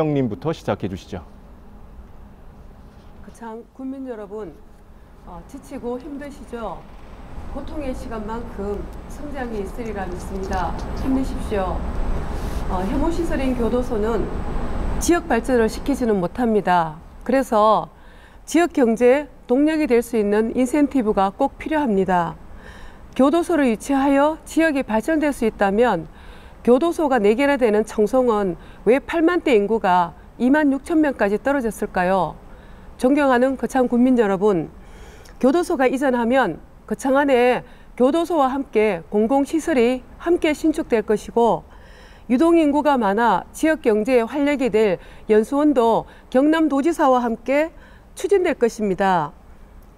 형님부터 시작해 주시죠. 거창 국민 여러분, 지치고 힘드시죠? 고통의 시간만큼 성장이 있으리라 믿습니다. 힘내십시오. 혐오시설인 교도소는 지역 발전을 시키지는 못합니다. 그래서 지역 경제 동력이 될 수 있는 인센티브가 꼭 필요합니다. 교도소를 유치하여 지역이 발전될 수 있다면 교도소가 4개나 되는 청송은 왜 8만 대 인구가 2만 6천 명까지 떨어졌을까요? 존경하는 거창 국민 여러분, 교도소가 이전하면 거창 안에 교도소와 함께 공공시설이 함께 신축될 것이고 유동인구가 많아 지역 경제에 활력이 될 연수원도 경남도지사와 함께 추진될 것입니다.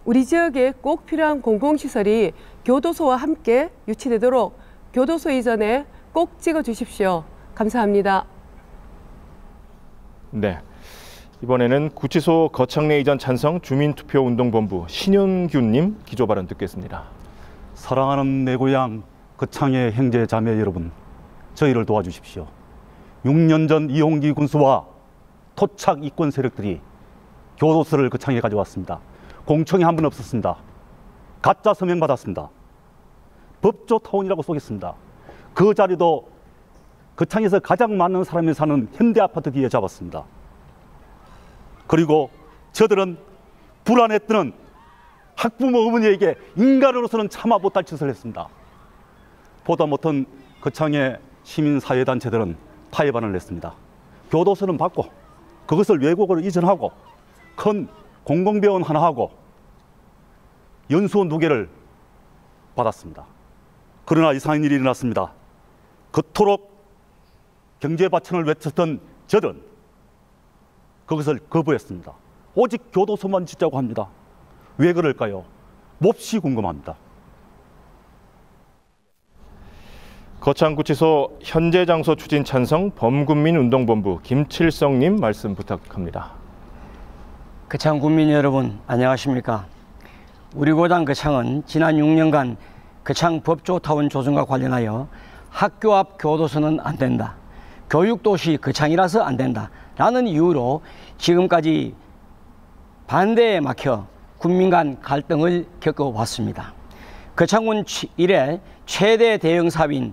우리 지역에 꼭 필요한 공공시설이 교도소와 함께 유치되도록 교도소 이전에 꼭 찍어주십시오. 감사합니다. 네, 이번에는 구치소 거창내 이전 찬성 주민투표운동본부 신현규님 기조 발언 듣겠습니다. 사랑하는 내 고향 거창의 형제 자매 여러분, 저희를 도와주십시오. 6년 전 이홍기 군수와 토착 이권 세력들이 교도소를 거창에 가져왔습니다. 공청회 한 번 없었습니다. 가짜 서명 받았습니다. 법조타운이라고 쏘겠습니다. 그 자리도 거창에서 가장 많은 사람이 사는 현대아파트 뒤에 잡았습니다. 그리고 저들은 불안에 뜨는 학부모 어머니에게 인간으로서는 참아 못할 짓을 했습니다. 보다 못한 거창의 시민사회단체들은 타협안을 냈습니다. 교도소는 받고 그것을 외국으로 이전하고 큰 공공병원 하나 하고 연수원 2개를 받았습니다. 그러나 이상한 일이 일어났습니다. 그토록 경제바천을 외쳤던 저들은 그것을 거부했습니다. 오직 교도소만 짓자고 합니다. 왜 그럴까요? 몹시 궁금합니다. 거창구치소 현재 장소 추진 찬성 범국민운동본부 김칠성님 말씀 부탁합니다. 거창 국민 여러분, 안녕하십니까? 우리 고장 거창은 지난 6년간 거창 법조타운 조성과 관련하여 학교 앞 교도소는 안 된다, 교육도시 거창이라서 안 된다 라는 이유로 지금까지 반대에 막혀 국민 간 갈등을 겪어왔습니다. 거창군 이래 최대 대형 사업인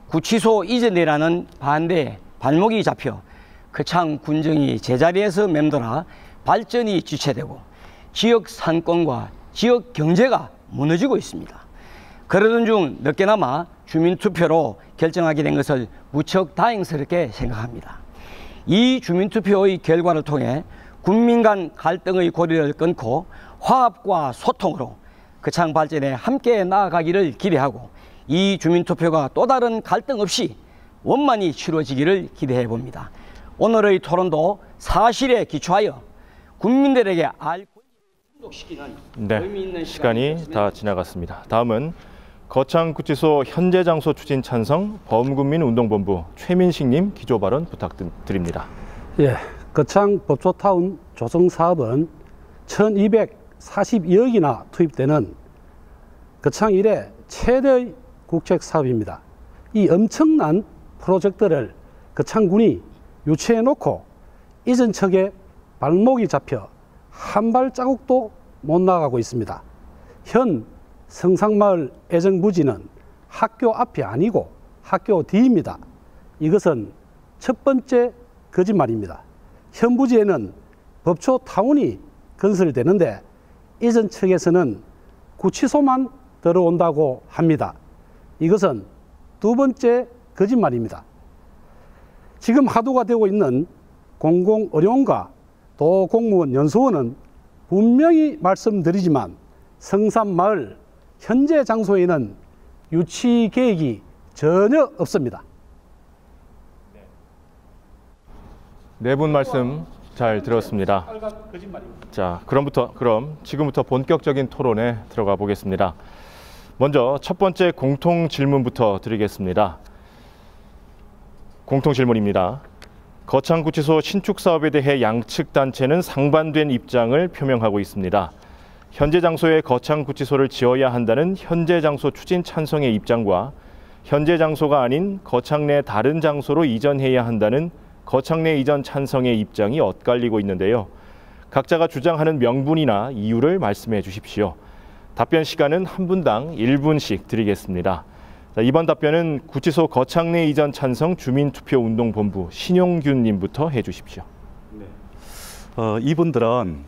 구치소 이전이라는 반대에 발목이 잡혀 거창 군정이 제자리에서 맴돌아 발전이 지체되고 지역 상권과 지역 경제가 무너지고 있습니다. 그러던 중 늦게나마 주민투표로 결정하게 된 것을 무척 다행스럽게 생각합니다. 이 주민투표의 결과를 통해 국민 간 갈등의 고리를 끊고 화합과 소통으로 거창 발전에 함께 나아가기를 기대하고 이 주민투표가 또 다른 갈등 없이 원만히 치러지기를 기대해 봅니다. 오늘의 토론도 사실에 기초하여 국민들에게 알 권리를 충족시키는 의미 있는 시간이 다 지나갔습니다. 다음은 거창구치소 현재 장소 추진 찬성 범국민운동본부 최민식님 기조 발언 부탁드립니다. 예, 거창 법조타운 조성 사업은 1242억이나 투입되는 거창 이래 최대의 국책 사업입니다. 이 엄청난 프로젝트를 거창군이 유치해놓고 이전 측에 발목이 잡혀 한 발자국도 못 나가고 있습니다. 현 성상마을 애정부지는 학교 앞이 아니고 학교 뒤입니다. 이것은 첫 번째 거짓말입니다. 현 부지에는 법조타운이 건설되는데 이전 측에서는 구치소만 들어온다고 합니다. 이것은 두 번째 거짓말입니다. 지금 하도가 되고 있는 공공의료원과 도공무원 연수원은 분명히 말씀드리지만 성산마을 현재 장소에는 유치 계획이 전혀 없습니다. 네 분 말씀 잘 들었습니다. 자, 그럼 지금부터 본격적인 토론에 들어가 보겠습니다. 먼저 첫 번째 공통 질문부터 드리겠습니다. 공통 질문입니다. 거창구치소 신축 사업에 대해 양측 단체는 상반된 입장을 표명하고 있습니다. 현재 장소에 거창구치소를 지어야 한다는 현재 장소 추진 찬성의 입장과 현재 장소가 아닌 거창 내 다른 장소로 이전해야 한다는 거창 내 이전 찬성의 입장이 엇갈리고 있는데요. 각자가 주장하는 명분이나 이유를 말씀해 주십시오. 답변 시간은 한 분당 1분씩 드리겠습니다. 자, 이번 답변은 구치소 거창 내 이전 찬성 주민투표운동본부 신용균 님부터 해 주십시오. 이분들은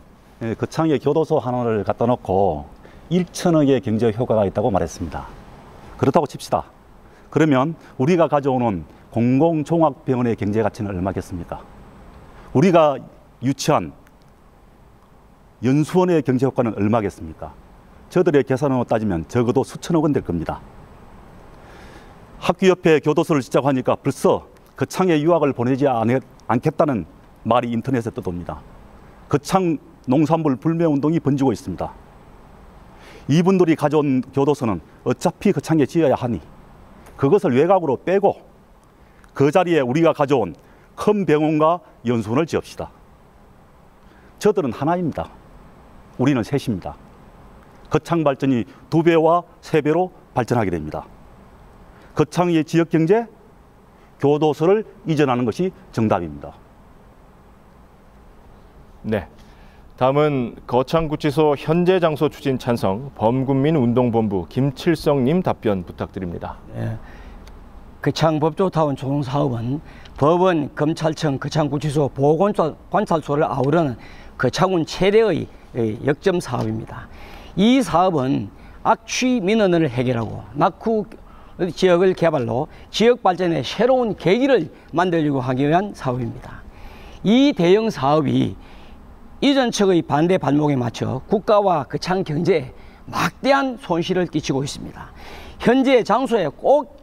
거창에 교도소 하나를 갖다 놓고 1천억의 경제 효과가 있다고 말했습니다. 그렇다고 칩시다. 그러면 우리가 가져오는 공공종합병원의 경제 가치는 얼마겠습니까? 우리가 유치한 연수원의 경제 효과는 얼마겠습니까? 저들의 계산으로 따지면 적어도 수천억 원 될 겁니다. 학교 옆에 교도소를 짓자고 하니까 벌써 거창에 유학을 보내지 않겠다는 말이 인터넷에 떠돕니다. 거창 농산물 불매운동이 번지고 있습니다. 이분들이 가져온 교도소는 어차피 거창에 지어야 하니 그것을 외곽으로 빼고 그 자리에 우리가 가져온 큰 병원과 연수원을 지읍시다. 저들은 하나입니다. 우리는 셋입니다. 거창 발전이 2배와 3배로 발전하게 됩니다. 거창의 지역경제, 교도소를 이전하는 것이 정답입니다. 네. 다음은 거창구치소 현재 장소 추진 찬성 범국민운동본부 김칠성님 답변 부탁드립니다. 네. 거창법조타운 조성사업은 법원, 검찰청, 거창구치소 보호관찰소를 아우르는 거창군 최대의 역점 사업입니다. 이 사업은 악취 민원을 해결하고 낙후 지역을 개발로 지역 발전의 새로운 계기를 만들려고 하기 위한 사업입니다. 이 대형 사업이 이전 측의 반대 발목에 맞춰 국가와 거창 경제에 막대한 손실을 끼치고 있습니다. 현재 장소에 꼭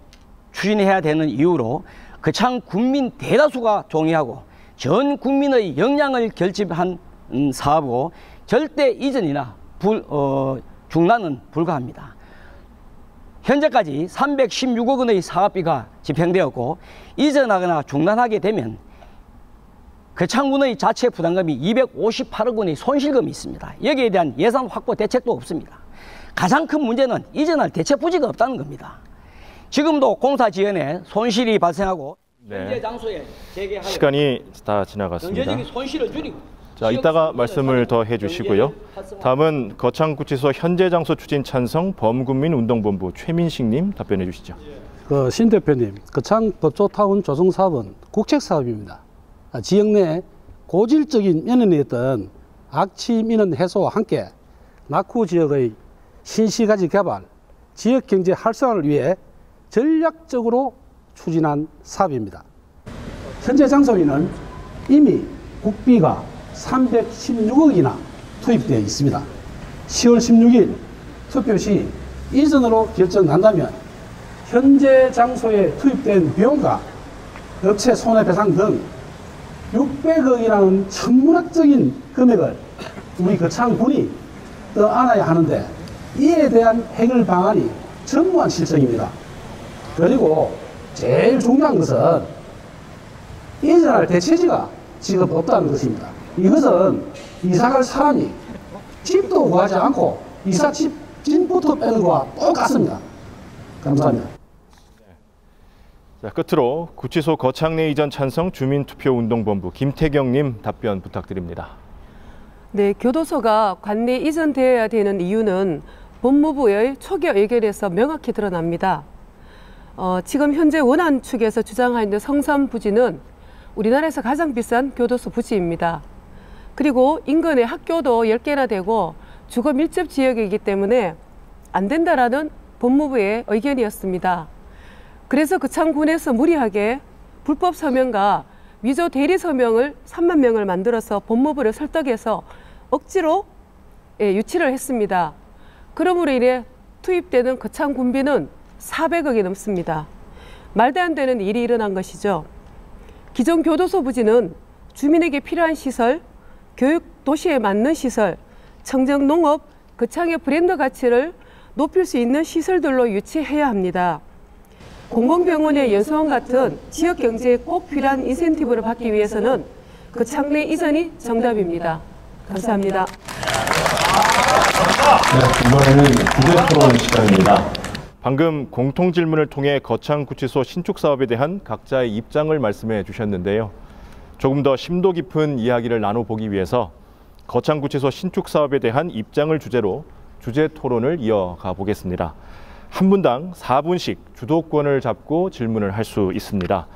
추진해야 되는 이유로 거창 국민 대다수가 동의하고 전 국민의 역량을 결집한 사업이고 절대 이전이나 중단은 불가합니다. 현재까지 316억 원의 사업비가 집행되었고 이전하거나 중단하게 되면 거창군의 자체 부담금이 258억 원의 손실금이 있습니다. 여기에 대한 예산 확보 대책도 없습니다. 가장 큰 문제는 이전할 대책 부지가 없다는 겁니다. 지금도 공사 지연에 손실이 발생하고 현재 장소에 재개하여 시간이 다 지나갔습니다. 경제적인 손실을 줄이고 자, 이따가 말씀을 더 해주시고요. 다음은 거창구치소 현재 장소 추진 찬성 범국민운동본부 최민식님 답변해 주시죠. 신 대표님, 거창 법조타운 조성 사업은 국책 사업입니다. 지역 내 고질적인 면연에 있던 악취 민원 해소와 함께 낙후 지역의 신시가지 개발, 지역 경제 활성화를 위해 전략적으로 추진한 사업입니다. 현재 장소에는 이미 국비가 316억이나 투입되어 있습니다. 10월 16일 투표 시 이전으로 결정난다면 현재 장소에 투입된 비용과 업체 손해배상 등 600억이라는 천문학적인 금액을 우리 거창군이 떠안아야 하는데 이에 대한 해결 방안이 전무한 실정입니다. 그리고 제일 중요한 것은 이전할 대체지가 지금 없다는 것입니다. 이것은 이사갈 사람이 집도 구하지 않고 이삿집 짐부터 빼는 거와 똑같습니다. 감사합니다. 자, 끝으로 구치소 거창 내 이전 찬성 주민투표운동본부 김태경님 답변 부탁드립니다. 네, 교도소가 관내 이전되어야 되는 이유는 법무부의 초기 의견에서 명확히 드러납니다. 지금 현재 원안 측에서 주장하는 성산 부지는 우리나라에서 가장 비싼 교도소 부지입니다. 그리고 인근에 학교도 10개나 되고 주거 밀접 지역이기 때문에 안 된다라는 법무부의 의견이었습니다. 그래서 거창군에서 무리하게 불법 서명과 위조 대리 서명을 3만 명을 만들어서 법무부를 설득해서 억지로 유치를 했습니다. 그러므로 인해 투입되는 거창군비는 400억이 넘습니다. 말도 안 되는 일이 일어난 것이죠. 기존 교도소 부지는 주민에게 필요한 시설, 교육 도시에 맞는 시설, 청정 농업, 거창의 브랜드 가치를 높일 수 있는 시설들로 유치해야 합니다. 공공병원의 연수원 같은 지역 경제에 꼭 필요한 인센티브를 받기 위해서는 거창 내 이전이 정답입니다. 감사합니다. 네, 이번에는 부대 토론 시간입니다. 방금 공통 질문을 통해 거창구치소 신축 사업에 대한 각자의 입장을 말씀해 주셨는데요. 조금 더 심도 깊은 이야기를 나눠보기 위해서 거창구치소 신축 사업에 대한 입장을 주제로 주제 토론을 이어가 보겠습니다. 한 분당 4분씩 주도권을 잡고 질문을 할 수 있습니다.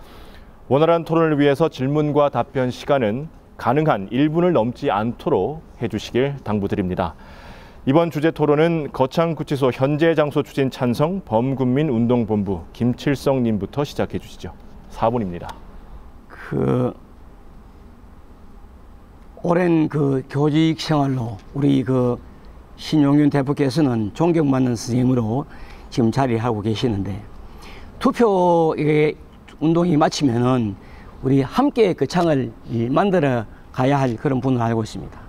원활한 토론을 위해서 질문과 답변 시간은 가능한 1분을 넘지 않도록 해주시길 당부드립니다. 이번 주제 토론은 거창구치소 현재 장소 추진 찬성 범군민운동본부 김칠성님부터 시작해 주시죠. 4분입니다. 오랜 교직 생활로 우리 신용균 대표께서는 존경받는 선생님으로 지금 자리하고 계시는데, 투표 운동이 마치면은 우리 함께 거창을 만들어 가야 할 그런 분을 알고 있습니다.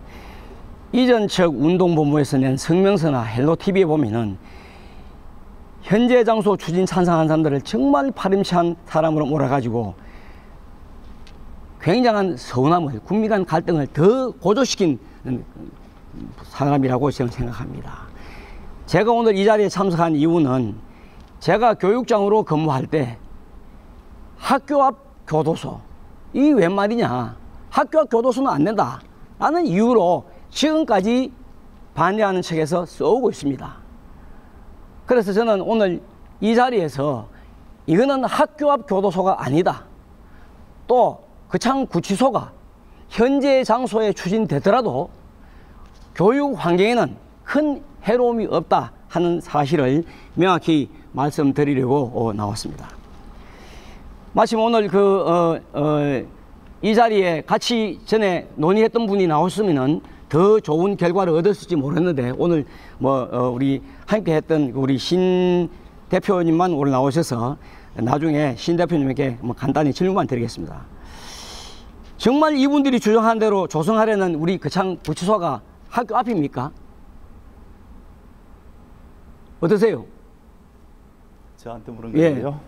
이전 측 운동본부에서 낸 성명서나 헬로TV에 보면은 현재 장소 추진 찬성한 사람들을 정말 파렴치한 사람으로 몰아가지고 굉장한 서운함을, 국민 간 갈등을 더 고조시킨 사람이라고 저는 생각합니다. 제가 오늘 이 자리에 참석한 이유는 제가 교육장으로 근무할 때 학교 앞 교도소, 이게 웬 말이냐, 학교 앞 교도소는 안 된다 라는 이유로 지금까지 반대하는 측에서 써오고 있습니다. 그래서 저는 오늘 이 자리에서 이거는 학교 앞 교도소가 아니다, 또 거창구치소가 현재 장소에 추진되더라도 교육 환경에는 큰 해로움이 없다 하는 사실을 명확히 말씀드리려고 나왔습니다. 마침 오늘 이 자리에 같이 전에 논의했던 분이 나왔으면은 더 좋은 결과를 얻었을지 모르겠는데, 오늘 우리 함께 했던 우리 신 대표님만 오늘 나오셔서 나중에 신 대표님에게 간단히 질문만 드리겠습니다. 정말 이분들이 주장한 대로 조성하려는 우리 거창구치소가 학교 앞입니까? 어떠세요? 저한테 물은 거예요.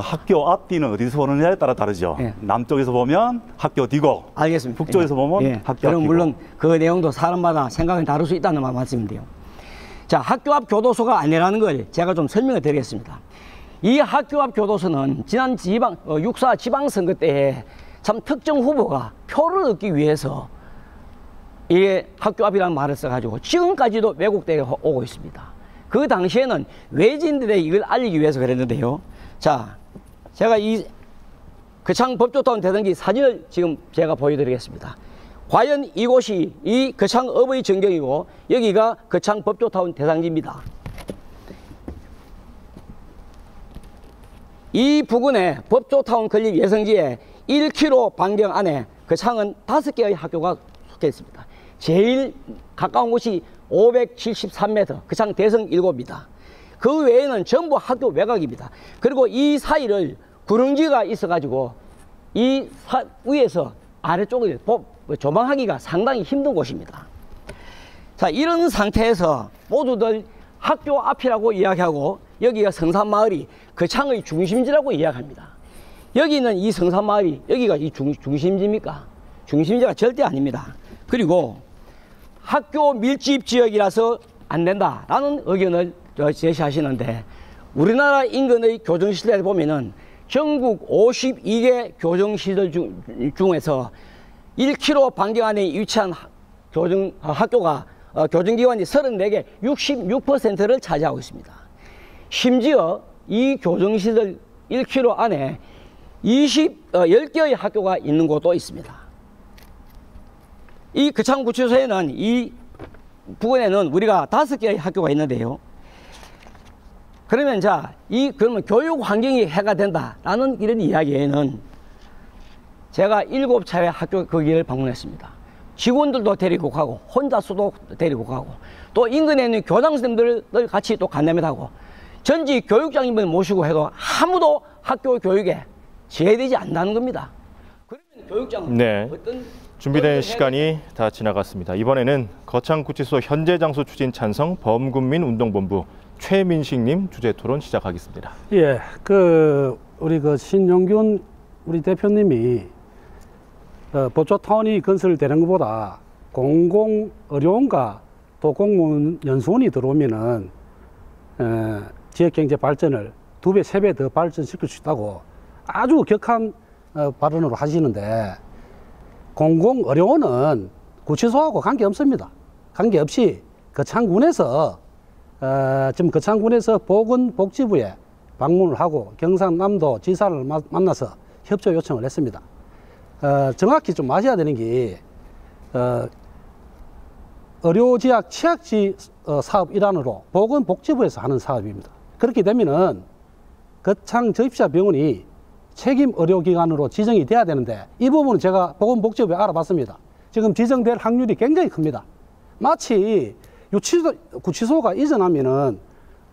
학교 앞뒤는 어디서 보느냐에 따라 다르죠. 예. 남쪽에서 보면 학교 뒤고, 알겠습니다. 북쪽에서 보면 학교 앞이고. 그럼 물론 그 내용도 사람마다 생각이 다를 수 있다는 말씀인데요. 자, 학교 앞 교도소가 아니라는 걸 제가 좀 설명을 드리겠습니다. 이 학교 앞 교도소는 지난 6.4 지방선거 때에 참 특정 후보가 표를 얻기 위해서 이게 학교 앞이라는 말을 써가지고 지금까지도 왜곡되어 오고 있습니다. 그 당시에는 외지인들에게 이걸 알리기 위해서 그랬는데요. 자, 제가 이 거창 법조타운 대등기 사진을 지금 제가 보여드리겠습니다. 과연 이곳이 이 거창읍의 전경이고 여기가 거창 법조타운 대상지입니다. 이 부근에 법조타운 건립 예정지에 1km 반경 안에 거창은 5개의 학교가 속해 있습니다. 제일 가까운 곳이 573m, 거창 대성 7입니다. 그 외에는 전부 학교 외곽입니다. 그리고 이 사이를 구릉지가 있어가지고 이 위에서 아래쪽을 조망하기가 상당히 힘든 곳입니다. 자, 이런 상태에서 모두들 학교 앞이라고 이야기하고 여기가 성산마을이 거창의 중심지라고 이야기합니다. 여기는 이 성산마을이 여기가 이 중심지입니까? 중심지가 절대 아닙니다. 그리고 학교 밀집 지역이라서 안 된다라는 의견을 제시하시는데, 우리나라 인근의 교정시설에 보면은 전국 52개 교정시설 중에서 1km 반경 안에 위치한 학교가 교정기관이 34개, 66%를 차지하고 있습니다. 심지어 이 교정시설 1km 안에 10개의 학교가 있는 곳도 있습니다. 이 거창구치소에는 이 부근에는 우리가 5개의 학교가 있는데요. 그러면 그러면 교육 환경이 해가 된다라는 이런 이야기에는 제가 7차례 학교 거기를 방문했습니다. 직원들도 데리고 가고 혼자서도 데리고 가고 또 인근에 있는 교장선생님들을 같이 또 간담회하고 전직 교육장님을 모시고 해도 아무도 학교 교육에 지혜되지 않는다는 겁니다. 그러면 교육장은 어떤 준비된 시간이 다 지나갔습니다. 이번에는 거창구치소 현재 장소 추진 찬성 범군민운동본부 최민식님 주제 토론 시작하겠습니다. 예, 우리 신용균 우리 대표님이 법조타운이 건설되는 것보다 공공의료원과 또 공무원 연수원이 들어오면은 지역경제 발전을 2배, 3배 더 발전시킬 수 있다고 아주 격한 발언으로 하시는데 공공의료원은 구치소하고 관계 없습니다. 관계 없이 거창군에서 지금 거창군에서 보건복지부에 방문을 하고 경상남도 지사를 만나서 협조 요청을 했습니다. 정확히 좀 아셔야 되는 게 의료지약 취약지 사업 일환으로 보건복지부에서 하는 사업입니다. 그렇게 되면은 거창저입시아병원이 책임 의료기관으로 지정이 돼야 되는데 이 부분은 제가 보건복지부에 알아봤습니다. 지금 지정될 확률이 굉장히 큽니다. 마치 구치소가 이전하면은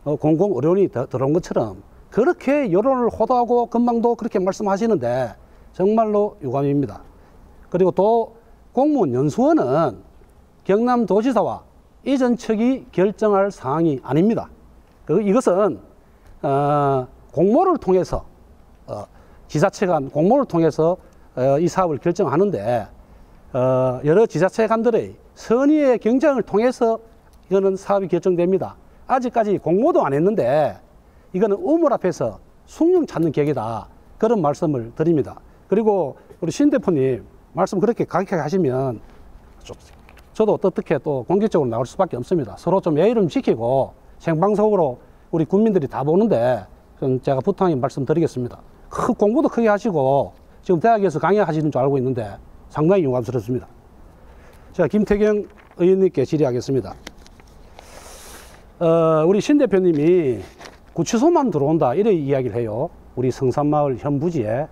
공공의료원이 들어온 것처럼 그렇게 여론을 호도하고 금방도 그렇게 말씀하시는데 정말로 유감입니다. 그리고 또 공무원 연수원은 경남도지사와 이전 측이 결정할 사항이 아닙니다. 이것은 공모를 통해서 지자체 간 공모를 통해서 이 사업을 결정하는데 여러 지자체 간들의 선의의 경쟁을 통해서 이거는 사업이 결정됩니다. 아직까지 공모도 안 했는데 이거는 우물 앞에서 숭늉 찾는 격이다. 그런 말씀을 드립니다. 그리고 우리 신 대표님 말씀 그렇게 강하게 하시면 저도 어떻게 또 공격적으로 나올 수밖에 없습니다. 서로 좀 예의를 지키고 생방송으로 우리 국민들이 다 보는데 좀 제가 부탁의 말씀드리겠습니다. 공부도 크게 하시고 지금 대학에서 강의하시는 줄 알고 있는데 상당히 유감스럽습니다. 자, 김태경 의원님께 질의하겠습니다. 우리 신 대표님이 구치소만 들어온다 이렇게 이야기를 해요. 우리 성산마을 현부지에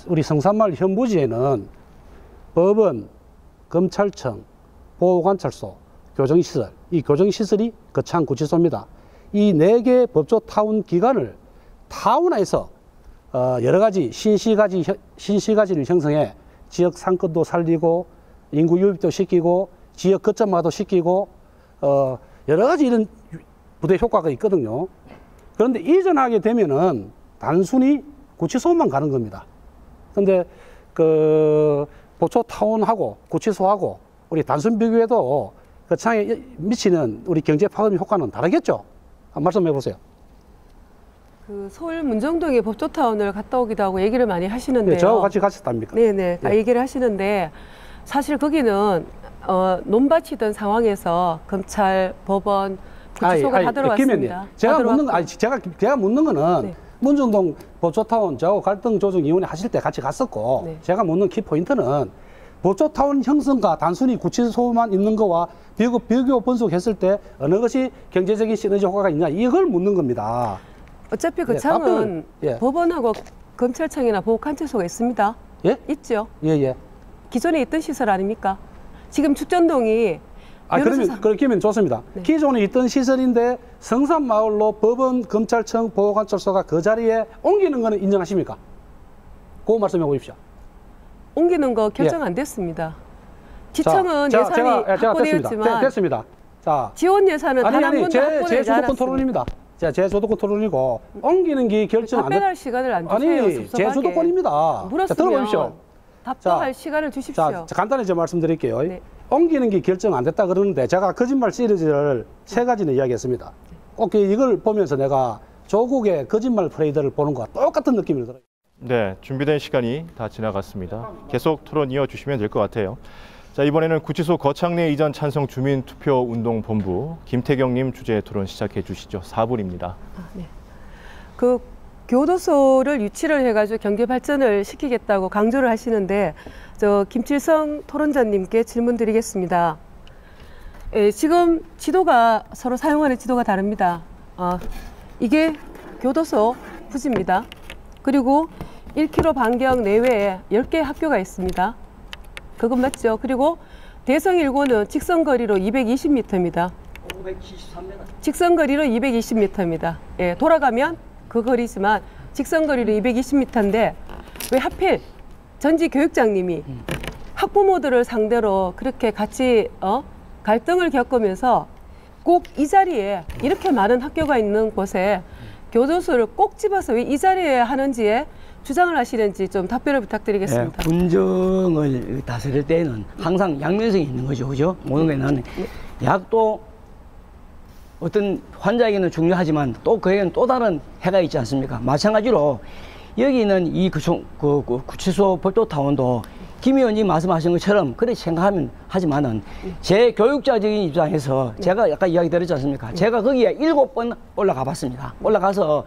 우리 성산마을 현부지에는 법원, 검찰청, 보호관찰소, 교정시설, 이 교정시설이 거창구치소입니다. 이 4개 법조타운 기관을 타운화해서 여러 가지 신시가지를 형성해 지역 상권도 살리고 인구 유입도 시키고 지역 거점화도 시키고 여러 가지 이런 부대 효과가 있거든요. 그런데 이전하게 되면은 단순히 구치소만 가는 겁니다. 그런데 그 보초타운하고 구치소하고 우리 단순 비교해도 거창에 미치는 우리 경제 파급 효과는 다르겠죠? 한번 말씀해 보세요. 그 서울 문정동의 법조타운을 갔다 오기도 하고 얘기를 많이 하시는데요. 네, 저하고 같이 가셨답니까? 네네, 다 네. 얘기를 하시는데 사실 거기는 논밭이던 상황에서 검찰, 법원, 구치소가 다 들어왔습니다. 제가 묻는 거는 네. 문정동 법조타운 저하고 갈등조정위원회 하실 때 같이 갔었고 네. 제가 묻는 키포인트는 법조타운 형성과 단순히 구치소만 있는 거와 비교 분석했을 때 어느 것이 경제적인 시너지 효과가 있냐 이걸 묻는 겁니다. 어차피 그 창은 예. 법원하고 검찰청이나 보호관찰소가 있습니다. 예? 있죠. 예. 기존에 있던 시설 아닙니까? 지금 축전동이 그러면 좋습니다. 네. 기존에 있던 시설인데 성산마을로 법원, 검찰청, 보호관찰소가 그 자리에 옮기는 거는 인정하십니까? 그거 말씀해 보십시오. 옮기는 거 결정 안 됐습니다. 지청은 예산이 확보되었지만 됐습니다. 자, 지원 예산은 단 한 번도 확보되지 제 주도권 토론입니다. 제 주도권 토론이고 옮기는 게 결정 안 됐... 답변할 시간을 안 주세요. 아니, 제 주도권입니다. 물었으면 들어보십시오. 답변할 시간을 주십시오. 자, 간단히 좀 말씀드릴게요. 네. 옮기는 게 결정 안 됐다 그러는데 제가 거짓말 시리즈를 3가지는 이야기했습니다. 꼭 이걸 보면서 내가 조국의 거짓말 프레이드를 보는 것과 똑같은 느낌이 들어요. 네, 준비된 시간이 다 지나갔습니다. 계속 토론 이어주시면 될 것 같아요. 자, 이번에는 구치소 거창내 이전 찬성 주민투표운동본부 김태경님 주재 토론 시작해 주시죠. 4분입니다. 네. 그 교도소를 유치를 해가지고 경제 발전을 시키겠다고 강조를 하시는데 저 김칠성 토론자님께 질문 드리겠습니다. 지금 지도가 서로 사용하는 지도가 다릅니다. 이게 교도소 부지입니다. 그리고 1km 반경 내외에 10개 학교가 있습니다. 그건 맞죠? 그리고 대성 1고는 직선거리로 220m입니다. 573m. 직선거리로 220m입니다. 예, 돌아가면 그 거리지만 직선거리로 220m인데 왜 하필 전직 교육장님이 학부모들을 상대로 그렇게 같이 갈등을 겪으면서 꼭 이 자리에 이렇게 많은 학교가 있는 곳에 교도소를 꼭 집어서 왜 이 자리에 하는지에 주장을 하시는지 좀 답변을 부탁드리겠습니다. 네, 분쟁을 다스릴 때는 항상 양면성이 있는 거죠, 그죠? 모든 거는 약도 어떤 환자에게는 중요하지만 또 그에게는 또 다른 해가 있지 않습니까? 마찬가지로 여기 있는 이 구치소 법조타운도 김 의원님 말씀하신 것처럼 그렇게 생각하면 하지만은 제 교육자적인 입장에서 제가 아까 이야기 드렸지 않습니까? 제가 거기에 7번 올라가 봤습니다. 올라가서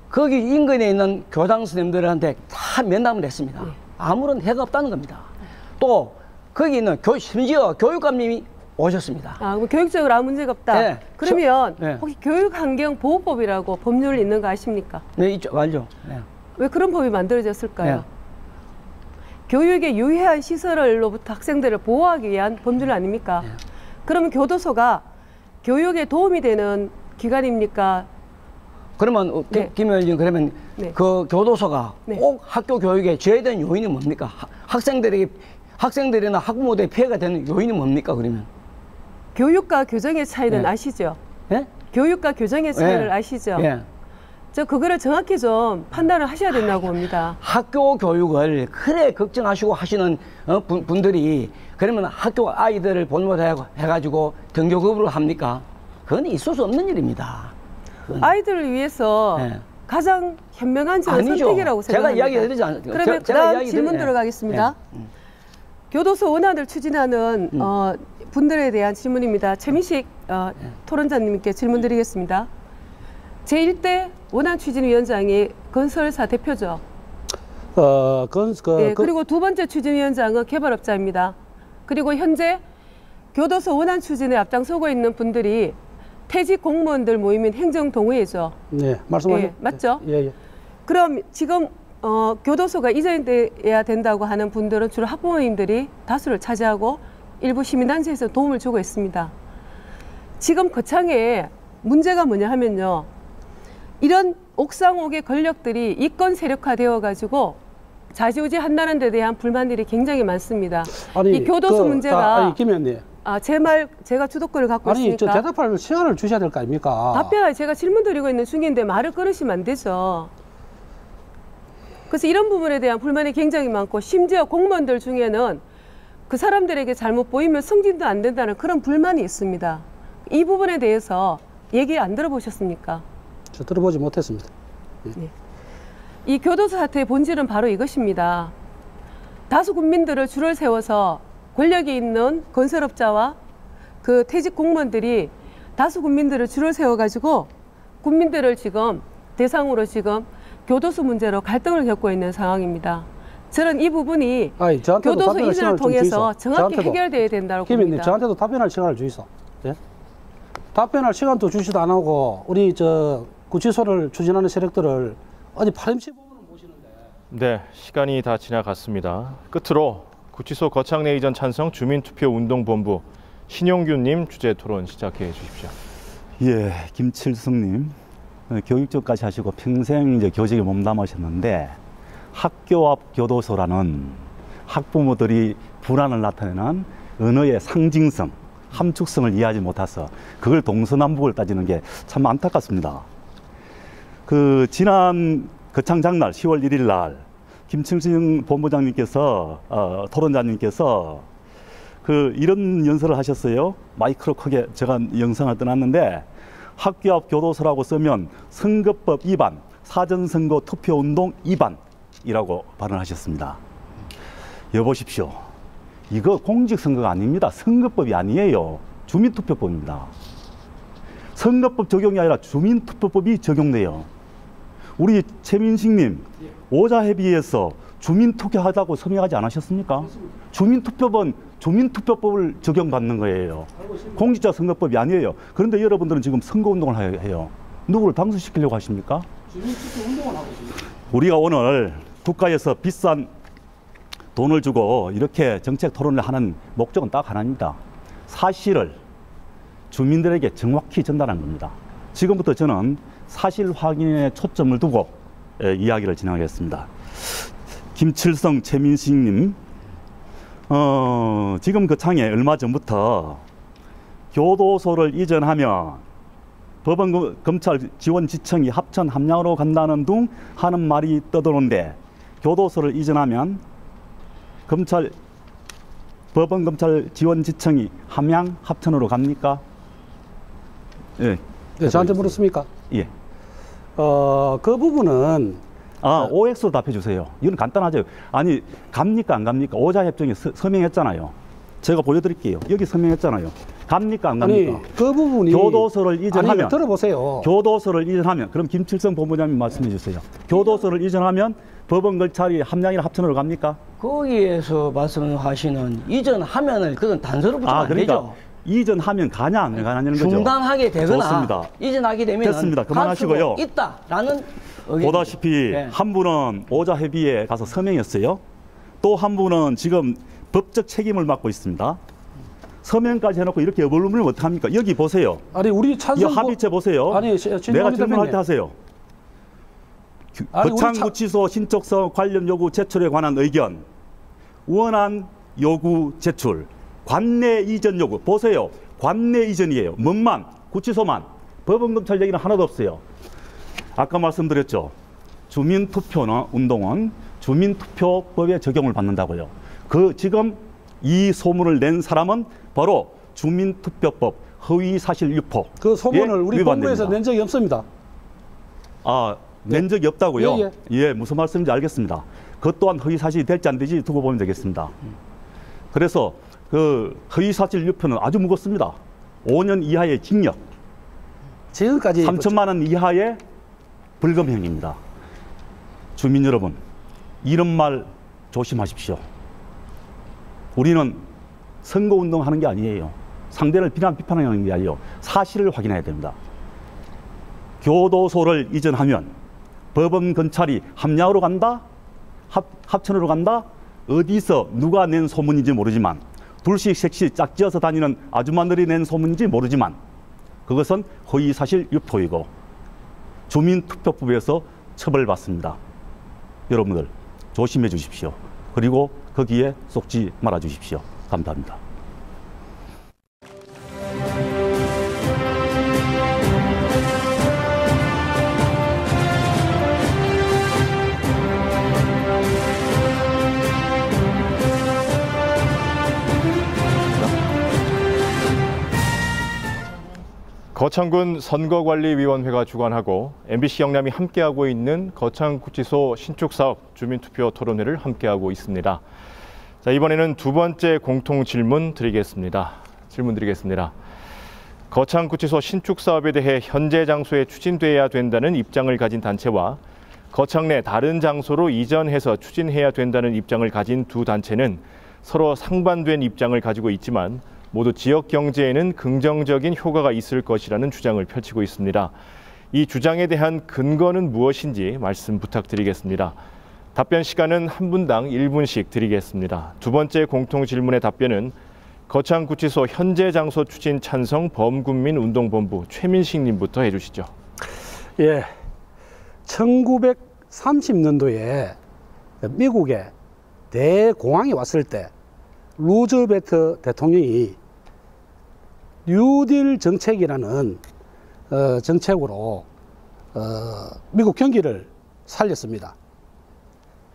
거기 인근에 있는 교장 선생님들한테 다 면담을 했습니다. 아무런 해가 없다는 겁니다. 또 거기 있는 심지어 교육감님이 오셨습니다. 아, 그럼 교육적으로 아무 문제가 없다. 네. 그러면 네. 혹시 교육환경보호법이라고 법률 있는 거 아십니까? 네, 있죠. 알죠. 네. 왜 그런 법이 만들어졌을까요? 네. 교육에 유해한 시설로부터 학생들을 보호하기 위한 법률 아닙니까? 네. 그러면 교도소가 교육에 도움이 되는 기관입니까? 그러면 네. 김 의원님 그러면 네. 그 교도소가 네. 꼭 학교 교육에 제외된 요인이 뭡니까? 학생들이나 학부모들의 피해가 되는 요인이 뭡니까? 그러면 교육과 교정의 차이는 네. 아시죠? 예? 교육과 교정의 차이를 예. 아시죠? 예. 저 그거를 정확히 좀 판단을 하셔야 된다고 봅니다. 학교 교육을 그래 걱정하시고 하시는 분들이 그러면 학교 아이들을 본모자 해가지고 등교급으로 합니까? 그건 있을 수 없는 일입니다. 그건. 아이들을 위해서 예. 가장 현명한 아니죠. 선택이라고 제가 생각합니다. 이야기 드리지 않았죠. 그러면 그다음 질문 들어가겠습니다. 교도소 원안을 추진하는 분들에 대한 질문입니다. 최민식 토론자님께 질문 드리겠습니다. 제1대 원안추진위원장이 건설사 대표죠. 그리고 두 번째 추진위원장은 개발업자입니다. 그리고 현재 교도소 원안 추진에 앞장서고 있는 분들이 퇴직 공무원들 모임인 행정동의회죠. 네, 말씀하세요. 예, 맞죠? 예, 예. 그럼 지금 교도소가 이전돼야 된다고 하는 분들은 주로 학부모님들이 다수를 차지하고 일부 시민단체에서 도움을 주고 있습니다. 지금 거창에 문제가 뭐냐 하면요. 이런 옥상옥의 권력들이 이권 세력화되어 가지고 좌지우지 한다는 데 대한 불만들이 굉장히 많습니다. 아니, 이 교도소 문제가 김 의원님. 제 말 제가 주도권을 갖고 있으니까 저 대답할 시간을 주셔야 될 거 아닙니까? 답변을 제가 질문 드리고 있는 중인데 말을 끊으시면 안 되죠. 그래서 이런 부분에 대한 불만이 굉장히 많고 심지어 공무원들 중에는 그 사람들에게 잘못 보이면 승진도 안 된다는 그런 불만이 있습니다. 이 부분에 대해서 얘기 안 들어보셨습니까? 저 들어보지 못했습니다. 네. 이 교도소 사태의 본질은 바로 이것입니다. 다수 국민들을 줄을 세워서 권력이 있는 건설업자와 그 퇴직 공무원들이 다수 국민들을 줄을 세워가지고 국민들을 지금 대상으로 지금 교도소 문제로 갈등을 겪고 있는 상황입니다. 저는 이 부분이 교도소 이전을 통해서 정확히 해결돼야 된다고 봅니다. 저한테도 답변할 시간을 주이소. 예? 답변할 시간도 주지도 안 하고 우리 구치소를 추진하는 세력들을 어디 파렴치 보면 보시는데. 네, 시간이 다 지나갔습니다. 끝으로 구치소 거창 내 이전 찬성 주민투표운동본부 신용규님 주제 토론 시작해 주십시오. 예, 김칠성님 교육적까지 하시고 평생 이제 교직에 몸담으셨는데 학교 앞 교도소라는 학부모들이 불안을 나타내는 언어의 상징성, 함축성을 이해하지 못해서 그걸 동서남북을 따지는 게 참 안타깝습니다. 그 지난 거창 장날 10월 1일 날 김칠성 본부장님께서 토론자님께서 이런 연설을 하셨어요. 마이크로 크게 제가 영상을 떠났는데 학교 앞 교도소라고 쓰면 선거법 위반, 사전선거 투표운동 위반이라고 발언하셨습니다. 여보십시오. 이거 공직선거가 아닙니다. 선거법이 아니에요. 주민투표법입니다. 선거법 적용이 아니라 주민투표법이 적용돼요. 우리 최민식님, 오자회비에서 주민투표하다고 서명하지 않으셨습니까? 주민투표법은 주민투표법을 적용받는 거예요. 공직자 선거법이 아니에요. 그런데 여러분들은 지금 선거운동을 해요. 누구를 당선시키려고 하십니까? 주민투표운동을 하고 있습니다. 우리가 오늘 국가에서 비싼 돈을 주고 이렇게 정책 토론을 하는 목적은 딱 하나입니다. 사실을 주민들에게 정확히 전달하는 겁니다. 지금부터 저는 사실 확인에 초점을 두고 이야기를 진행하겠습니다. 김칠성, 최민식님, 지금 거창에 얼마 전부터 교도소를 이전하면 법원, 검찰, 지원지청이 합천 함양으로 간다는 둥 하는 말이 떠도는데 교도소를 이전하면 법원, 검찰, 지원지청이 함양, 합천으로 갑니까? 예. 네, 저한테 물었습니까? 예. 그 부분은 OX로 답해 주세요. 이건 간단하죠. 아니, 갑니까 안 갑니까? 오자협정에 서명했잖아요. 제가 보여드릴게요. 여기 서명했잖아요. 갑니까 안 갑니까? 아니, 그 부분이 교도소를 이전하면, 아니, 들어보세요. 교도소를 이전하면, 그럼 김칠성 본부장님 말씀해 주세요. 교도소를 이전하면 법원 검찰이 함량이나 합천으로 갑니까? 거기에서 말씀하시는 이전하면을 그건 단서로 붙이면 안 그러니까 되죠. 이전하면 가냐 안 가냐는 거죠. 중단하게 되거나 좋습니다. 이전하게 되면 됐습니다. 그만하시고요. 있다라는 의견이죠. 보다시피 네. 한 분은 오자협의회에 가서 서명했어요. 또 한 분은 지금 법적 책임을 맡고 있습니다. 서명까지 해놓고 이렇게 여벌문을 어떡합니까? 여기 보세요. 아니, 우리 이 찬성 합의체 보세요. 아니, 내가 질문할 때 하세요. 아니, 거창구치소 신축성 관련 요구 제출에 관한 의견, 원안 요구 제출, 관내 이전 요구. 보세요. 관내 이전이에요. 뭔만, 구치소만. 법원검찰 얘기는 하나도 없어요. 아까 말씀드렸죠. 주민투표나 운동은 주민투표법에 적용을 받는다고요. 지금 이 소문을 낸 사람은 바로 주민투표법 허위사실 유포. 그 소문을 우리 위반됩니다. 본부에서 낸 적이 없습니다. 낸 적이 없다고요? 예. 무슨 말씀인지 알겠습니다. 그것 또한 허위사실이 될지 안 될지 두고 보면 되겠습니다. 그래서 그 허위사실 유포는 아주 무겁습니다. 5년 이하의 징역, 지금까지 3천만 원 이하의 벌금형입니다. 주민 여러분, 이런 말 조심하십시오. 우리는 선거운동하는 게 아니에요. 상대를 비판하는 게 아니에요. 사실을 확인해야 됩니다. 교도소를 이전하면 법원 검찰이 함량으로 간다? 합천으로 간다? 어디서 누가 낸 소문인지 모르지만 둘씩 셋씩 짝지어서 다니는 아주마들이 낸 소문인지 모르지만 그것은 허위사실 유포이고 주민투표법에서 처벌받습니다. 여러분들 조심해 주십시오. 그리고 거기에 속지 말아 주십시오. 감사합니다. 거창군 선거관리위원회가 주관하고 MBC 영남이 함께하고 있는 거창구치소 신축사업 주민투표 토론회를 함께하고 있습니다. 자, 이번에는 두 번째 공통 질문 드리겠습니다. 거창구치소 신축사업에 대해 현재 장소에 추진돼야 된다는 입장을 가진 단체와 거창 내 다른 장소로 이전해서 추진해야 된다는 입장을 가진 두 단체는 서로 상반된 입장을 가지고 있지만 모두 지역 경제에는 긍정적인 효과가 있을 것이라는 주장을 펼치고 있습니다. 이 주장에 대한 근거는 무엇인지 말씀 부탁드리겠습니다. 답변 시간은 한 분당 1분씩 드리겠습니다. 두 번째 공통 질문의 답변은 거창구치소 현재 장소 추진 찬성 범군민운동본부 최민식 님부터 해주시죠. 예, 1930년도에 미국에 대공황이 왔을 때 루즈벨트 대통령이 뉴딜 정책이라는 정책으로 미국 경기를 살렸습니다.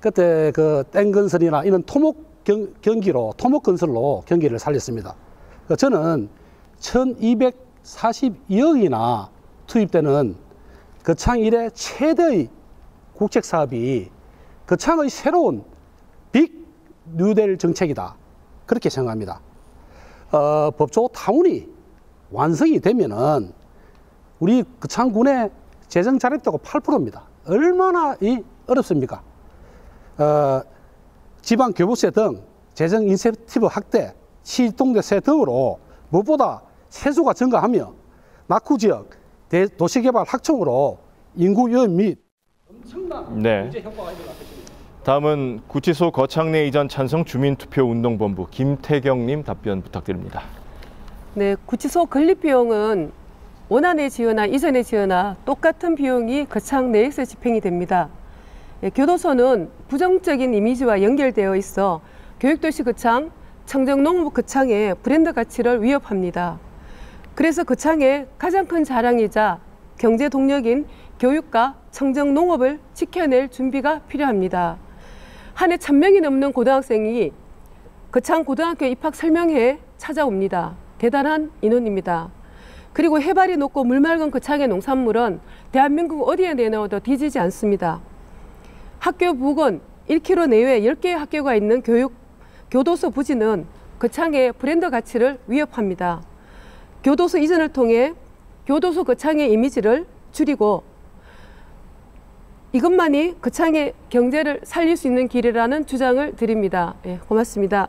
그때 그 땡건설이나 이런 토목 건설로 경기를 살렸습니다. 저는 1242억이나 투입되는 거창 이래 최대의 국책 사업이 거창의 새로운 빅 뉴딜 정책이다. 그렇게 생각합니다. 법조 타운이 완성이 되면은 우리 거창군의 재정 자립도가 8%입니다. 얼마나 어렵습니까? 지방 교부세 등 재정 인센티브 확대, 시동대세 등으로 무엇보다 세수가 증가하며 낙후 지역 도시개발 확충으로 인구 유입 및 엄청난 경제 효과가 있는 것 같습니다. 다음은 구치소 거창 내 이전 찬성 주민투표운동본부 김태경님 답변 부탁드립니다. 네, 구치소 건립 비용은 원안에 지어나 이전에 지어나 똑같은 비용이 거창 내에서 집행이 됩니다. 교도소는 부정적인 이미지와 연결되어 있어 교육도시 거창, 청정농업 거창의 브랜드 가치를 위협합니다. 그래서 거창의 가장 큰 자랑이자 경제 동력인 교육과 청정농업을 지켜낼 준비가 필요합니다. 한 해 1000명이 넘는 고등학생이 거창 고등학교 입학 설명회에 찾아옵니다. 대단한 인원입니다. 그리고 해발이 높고 물 맑은 거창의 농산물은 대한민국 어디에 내놓아도 뒤지지 않습니다. 학교 부근 1km 내외에 10개의 학교가 있는 교도소 부지는 거창의 브랜드 가치를 위협합니다. 교도소 이전을 통해 교도소 거창의 이미지를 줄이고 이것만이 거창의 경제를 살릴 수 있는 길이라는 주장을 드립니다. 예, 고맙습니다.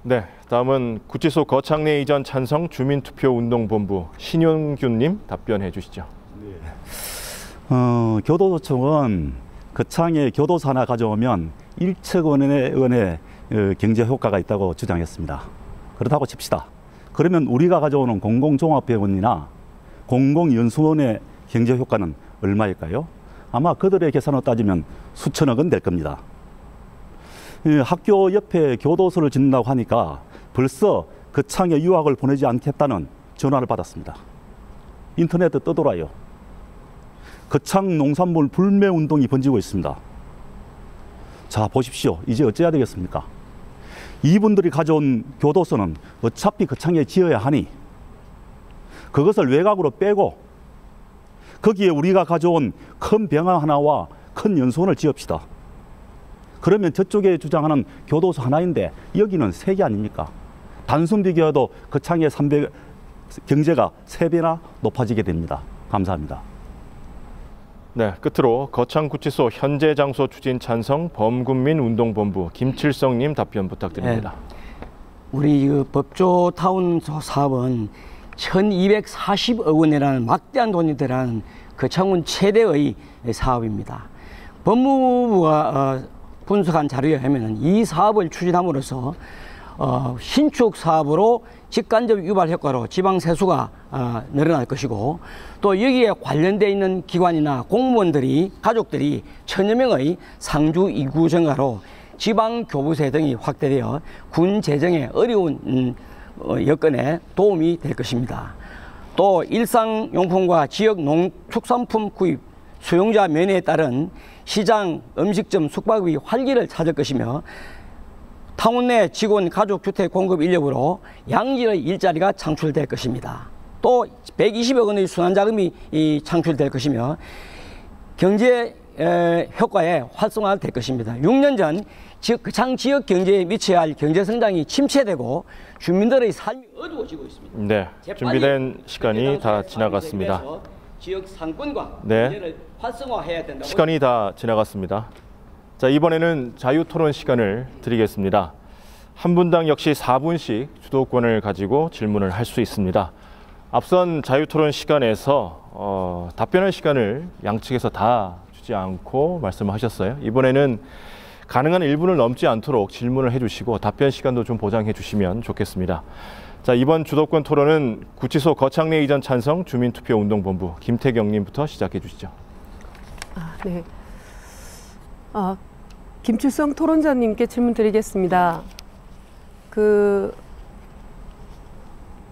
네, 다음은 구치소 거창 내 이전 찬성 주민투표운동본부 신용균님 답변해 주시죠. 교도소청은 거창에 교도소 하나 가져오면 1억 원의 경제 효과가 있다고 주장했습니다. 그렇다고 칩시다. 그러면 우리가 가져오는 공공종합병원이나 공공연수원의 경제 효과는 얼마일까요? 아마 그들의 계산으로 따지면 수천억 원 될 겁니다. 학교 옆에 교도소를 짓는다고 하니까 벌써 거창에 유학을 보내지 않겠다는 전화를 받았습니다. 인터넷에 떠돌아요. 거창 농산물 불매 운동이 번지고 있습니다. 자, 보십시오. 이제 어찌해야 되겠습니까? 이분들이 가져온 교도소는 어차피 거창에 지어야 하니 그것을 외곽으로 빼고 거기에 우리가 가져온 큰 병원 하나와 큰 연수원을 지읍시다. 그러면 저쪽에 주장하는 교도소 하나인데 여기는 3개 아닙니까? 단순 비교해도 거창의 경제가 3배나 높아지게 됩니다. 감사합니다. 네, 끝으로 거창구치소 현재 장소 추진 찬성 범군민운동본부 김칠성님 답변 부탁드립니다. 네, 우리 법조타운 사업은 1240억 원이라는 막대한 돈이 들어가는 거창군 최대의 사업입니다. 법무부가 분석한 자료에 의하면 이 사업을 추진함으로써 신축 사업으로 직간접 유발 효과로 지방 세수가 늘어날 것이고 또 여기에 관련되어 있는 기관이나 공무원들이 가족들이 1000여 명의 상주 이구 증가로 지방 교부세 등이 확대되어 군 재정에 어려운 여건에 도움이 될 것입니다. 또 일상용품과 지역 농축산품 구입 수용자 면회에 따른 시장, 음식점, 숙박의 활기를 찾을 것이며 타운 내 직원 가족주택 공급 인력으로 양질의 일자리가 창출될 것입니다. 또 120억 원의 순환자금이 창출될 것이며 경제 효과에 활성화될 것입니다. 6년 전 거창 지역 경제에 미쳐야 할 경제 성장이 침체되고 주민들의 삶이 어두워지고 있습니다. 네, 준비된 시간이 다 지나갔습니다. 지역 상권과 네, 경제를 활성화해야 된다고. 시간이 다 지나갔습니다. 자, 이번에는 자유토론 시간을 드리겠습니다. 한 분당 역시 4분씩 주도권을 가지고 질문을 할 수 있습니다. 앞선 자유토론 시간에서 답변할 시간을 양측에서 다 주지 않고 말씀하셨어요. 이번에는 가능한 1분을 넘지 않도록 질문을 해주시고 답변 시간도 좀 보장해 주시면 좋겠습니다. 자, 이번 주도권 토론은 구치소 거창 내 이전 찬성 주민투표운동본부 김태경님부터 시작해 주시죠. 네. 김칠성 토론자님께 질문 드리겠습니다.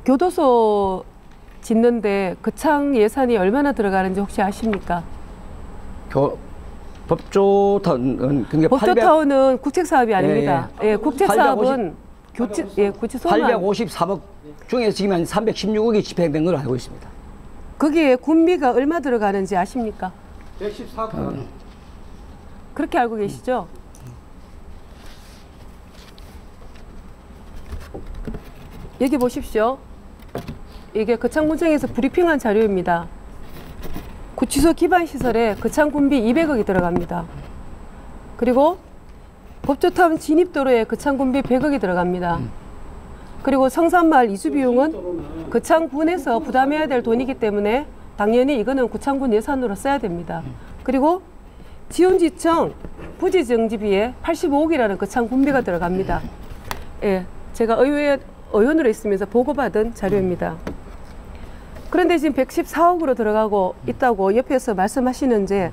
교도소 짓는데 거창 예산이 얼마나 들어가는지 혹시 아십니까? 법조타운은 법조타운은 국책사업이 아닙니다. 예, 국책사업은 구치소만 853억 중에 지금 한 316억이 집행된 걸로 알고 있습니다. 거기에 군비가 얼마 들어가는지 아십니까? 114억. 그렇게 알고 계시죠? 여기 보십시오. 이게 거창군청에서 브리핑한 자료입니다. 구치소 기반시설에 거창군비 200억이 들어갑니다. 그리고 법조타운 진입도로에 거창군비 100억이 들어갑니다. 그리고 성산마을 이주 비용은 거창군에서 부담해야 될 돈이기 때문에 당연히 이거는 구창군 예산으로 써야 됩니다. 그리고 지원지청 부지정지비에 85억이라는 거창군비가 들어갑니다. 예, 제가 의원으로 있으면서 보고받은 자료입니다. 그런데 지금 114억으로 들어가고 있다고 옆에서 말씀하시는데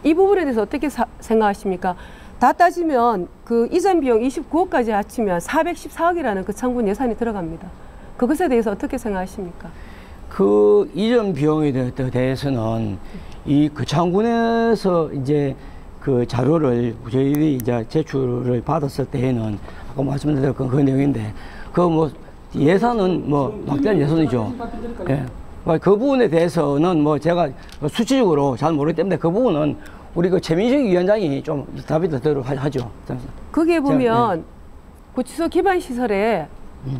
이 부분에 대해서 어떻게 생각하십니까? 다 따지면 그 이전 비용 29억까지 합치면 414억이라는 거창군 예산이 들어갑니다. 그것에 대해서 어떻게 생각하십니까? 그 이전 비용에 대해서는 이 거창군에서 이제 그 자료를 저희들이 이제 제출을 받았을 때에는 아까 말씀드린 그 내용인데 그 뭐 예산은 뭐 막대한 예산이죠. 예. 그 부분에 대해서는 뭐 제가 수치적으로 잘 모르기 때문에 그 부분은 우리 그 최민식 위원장이 좀 답이 더 하죠. 거기에 보면 구치소 기반 시설에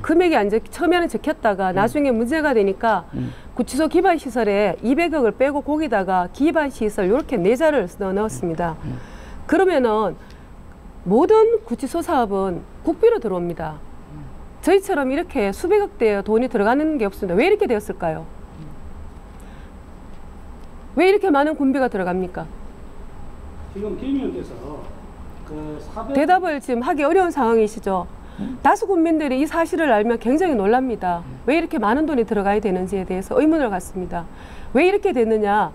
금액이 처음에는 적혔다가 나중에 문제가 되니까 구치소 기반 시설에 200억을 빼고 거기다가 기반 시설 이렇게 4자를 넣었습니다. 그러면은 모든 구치소 사업은 국비로 들어옵니다. 저희처럼 이렇게 수백억대 돈이 들어가는 게 없습니다. 왜 이렇게 되었을까요? 왜 이렇게 많은 군비가 들어갑니까? 지금 김 의원께서 대답을 지금 하기 어려운 상황이시죠. 다수 국민들이 이 사실을 알면 굉장히 놀랍니다. 왜 이렇게 많은 돈이 들어가야 되는지에 대해서 의문을 갖습니다. 왜 이렇게 됐느냐.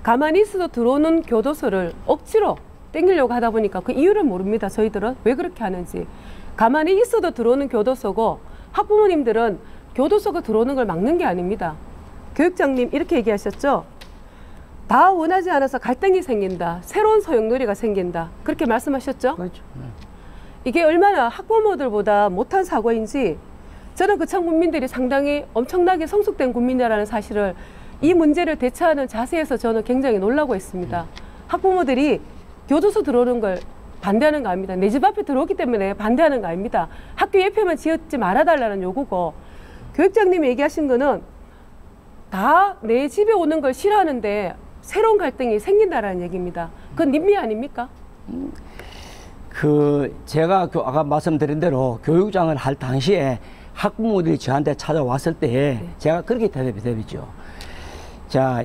가만히 있어도 들어오는 교도소를 억지로 땡기려고 하다 보니까 그 이유를 모릅니다. 저희들은 왜 그렇게 하는지. 가만히 있어도 들어오는 교도소고 학부모님들은 교도소가 들어오는 걸 막는 게 아닙니다. 교육장님 이렇게 얘기하셨죠. 다 원하지 않아서 갈등이 생긴다. 새로운 소용돌이가 생긴다. 그렇게 말씀하셨죠? 그렇죠. 이게 얼마나 학부모들보다 못한 사고인지 저는 그참 국민들이 상당히 엄청나게 성숙된 국민이라는 사실을 이 문제를 대처하는 자세에서 저는 굉장히 놀라고 있습니다. 학부모들이 교도소 들어오는 걸 반대하는 거 아닙니다. 내 집 앞에 들어오기 때문에 반대하는 거 아닙니다. 학교 옆에만 지었지 말아달라는 요구고 교육장님이 얘기하신 거는 다 내 집에 오는 걸 싫어하는데 새로운 갈등이 생긴다라는 얘기입니다. 그건 님미 아닙니까? 제가 아까 말씀드린 대로 교육장을 할 당시에 학부모들이 저한테 찾아왔을 때 제가 그렇게 대답했죠. 자,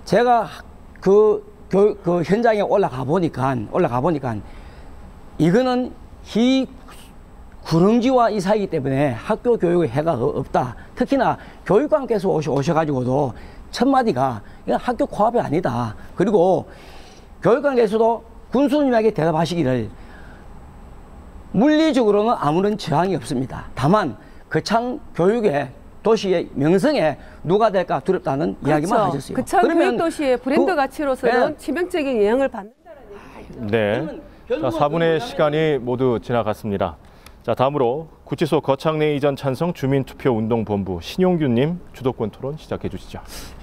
제가 그 현장에 올라가 보니까 이거는 구릉지와 이 사이기 때문에 학교 교육에 해가 없다. 특히나 교육관께서 오셔가지고도 첫 마디가 이건 학교 코앞이 아니다. 그리고 교육관께서도 군수님에게 대답하시기를 물리적으로는 아무런 저항이 없습니다. 다만 거창 교육의 도시의 명성에 누가 될까 두렵다는 이야기만 하셨어요. 거창 교육도시의 브랜드 가치로서는 치명적인 영향을 받는다는 얘기죠. 네. 자, 4분의 시간이 모두 지나갔습니다. 자, 다음으로 구치소 거창내 이전 찬성 주민투표운동본부 신용규님 주도권 토론 시작해 주시죠.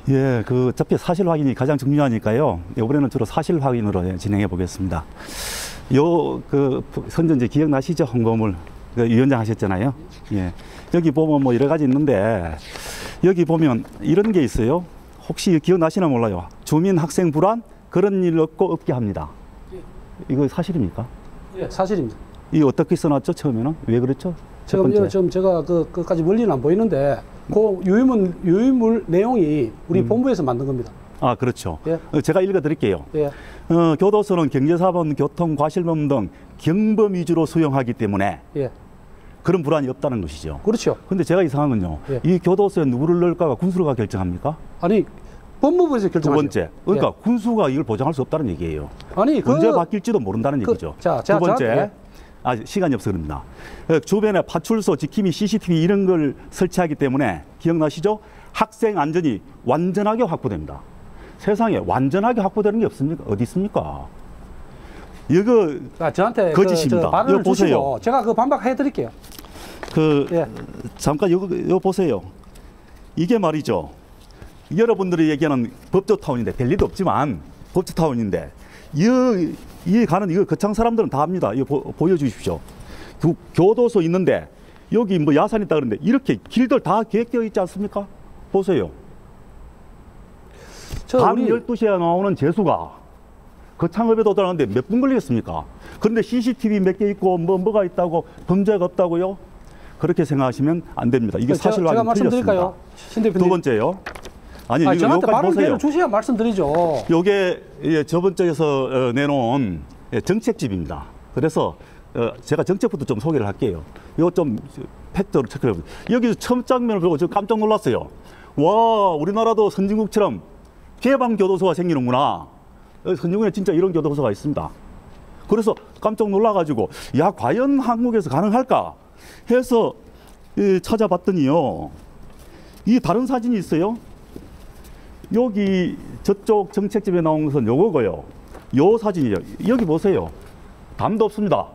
예, 어차피 사실 확인이 가장 중요하니까요. 이번에는 주로 사실 확인으로 진행해 보겠습니다. 선전제 기억나시죠? 홍보물 위원장 하셨잖아요. 예. 여기 보면 뭐 여러 가지 있는데 여기 보면 이런 게 있어요. 혹시 기억나시나 몰라요. 주민 학생 불안 그런 일 없게 합니다. 이거 사실입니까? 예, 사실입니다. 이 어떻게 써놨죠? 처음에는 왜 그랬죠? 지금 제가 그까지 멀리는 안 보이는데 그 유의물 내용이 우리 본부에서 만든 겁니다. 아, 그렇죠. 예. 제가 읽어드릴게요. 예. 교도소는 경제사범, 교통, 과실범 등 경범 위주로 수용하기 때문에 예. 그런 불안이 없다는 것이죠. 그렇죠. 근데 제가 이상한 건요. 예. 이 교도소에 누구를 넣을까가 군수가 결정합니까? 아니, 법무부에서 결정하죠. 두 번째, 그러니까 예. 군수가 이걸 보장할 수 없다는 얘기예요. 아니, 언제 바뀔지도 모른다는 얘기죠. 두 번째, 시간이 없어 그럽니다. 주변에 파출소, 지킴이, CCTV 이런 걸 설치하기 때문에 기억나시죠? 학생 안전이 완전하게 확보됩니다. 세상에 완전하게 확보되는 게 없습니까? 어디 있습니까? 이거 저한테 거짓입니다. 발언을 이거 보세요. 주시고 제가 반박해 드릴게요. 예. 잠깐 이거 보세요. 이게 말이죠. 여러분들이 얘기하는 법조타운인데 될 리도 없지만 법조타운인데 이 가는 이거 거창 사람들은 다 합니다. 이거 보여주십시오. 교도소 있는데 여기 뭐 야산 있다 그러는데 이렇게 길들 다 계획되어 있지 않습니까? 보세요. 밤 12시에 나오는 재수가 거창읍에 도달하는데 몇 분 걸리겠습니까? 그런데 CCTV 몇 개 있고 뭐가 있다고 범죄가 없다고요? 그렇게 생각하시면 안 됩니다. 이게 사실 제가 확인 말씀드릴까요? 신 대표님. 두 번째요. 아니 저한테 여기까지 보세요. 주셔야 말씀드리죠. 이게 저번 주에서 내놓은 정책집입니다. 그래서 제가 정책부터 좀 소개를 할게요. 이거 좀 팩트로 체크해 보세요. 여기서 첫 장면을 보고 저 깜짝 놀랐어요. 와, 우리나라도 선진국처럼 개방교도소가 생기는구나. 선진국에 진짜 이런 교도소가 있습니다. 그래서 깜짝 놀라가지고 야, 과연 한국에서 가능할까 해서 찾아봤더니요. 이 다른 사진이 있어요. 여기 저쪽 정책집에 나온 것은 요거고요. 요 사진이요. 여기 보세요. 담도 없습니다.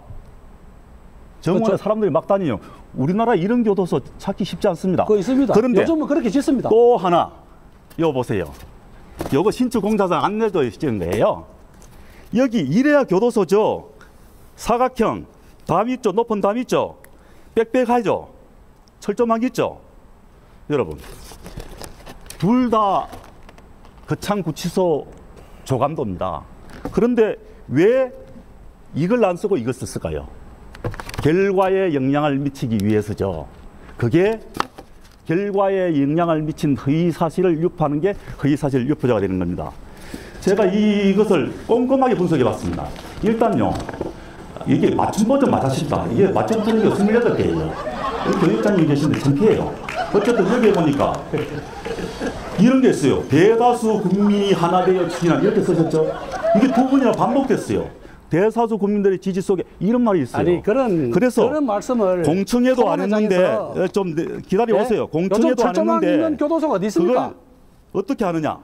정원에 사람들이 막 다니요. 우리나라 이런 교도소 찾기 쉽지 않습니다. 그거 있습니다. 그런데 요즘은 그렇게 짓습니다. 또 하나 이거 보세요. 요거 신축 공사장 안내도에 찍은 거예요. 여기 이래야 교도소죠. 사각형 담 있죠. 높은 담 있죠. 빽빽하죠. 철조망 있죠. 여러분, 둘 다 거창구치소 조감도입니다. 그런데 왜 이걸 안 쓰고 이걸 썼을까요? 결과에 영향을 미치기 위해서죠. 그게 결과에 영향을 미친 허위사실을 유포하는 게 허위사실 유포자가 되는 겁니다. 제가 이것을 꼼꼼하게 분석해 봤습니다. 일단요, 이게 맞춤 버전 맞으십니까? 이게 맞춤 버전이 28개예요. 교육장님 계신데 창피해요. 어쨌든 여기에 보니까 이런 게 있어요. 대다수 국민이 하나 되어 추진한, 이렇게 쓰셨죠? 이게 두 번이나 반복됐어요. 대다수 국민들의 지지 속에 이런 말이 있어요. 아니 그래서 그런 말씀을 공청회도 안 했는데 좀 기다려 오세요. 공청회도 안 했는데 교도소가 어디 있습니까? 그걸 어떻게 하느냐?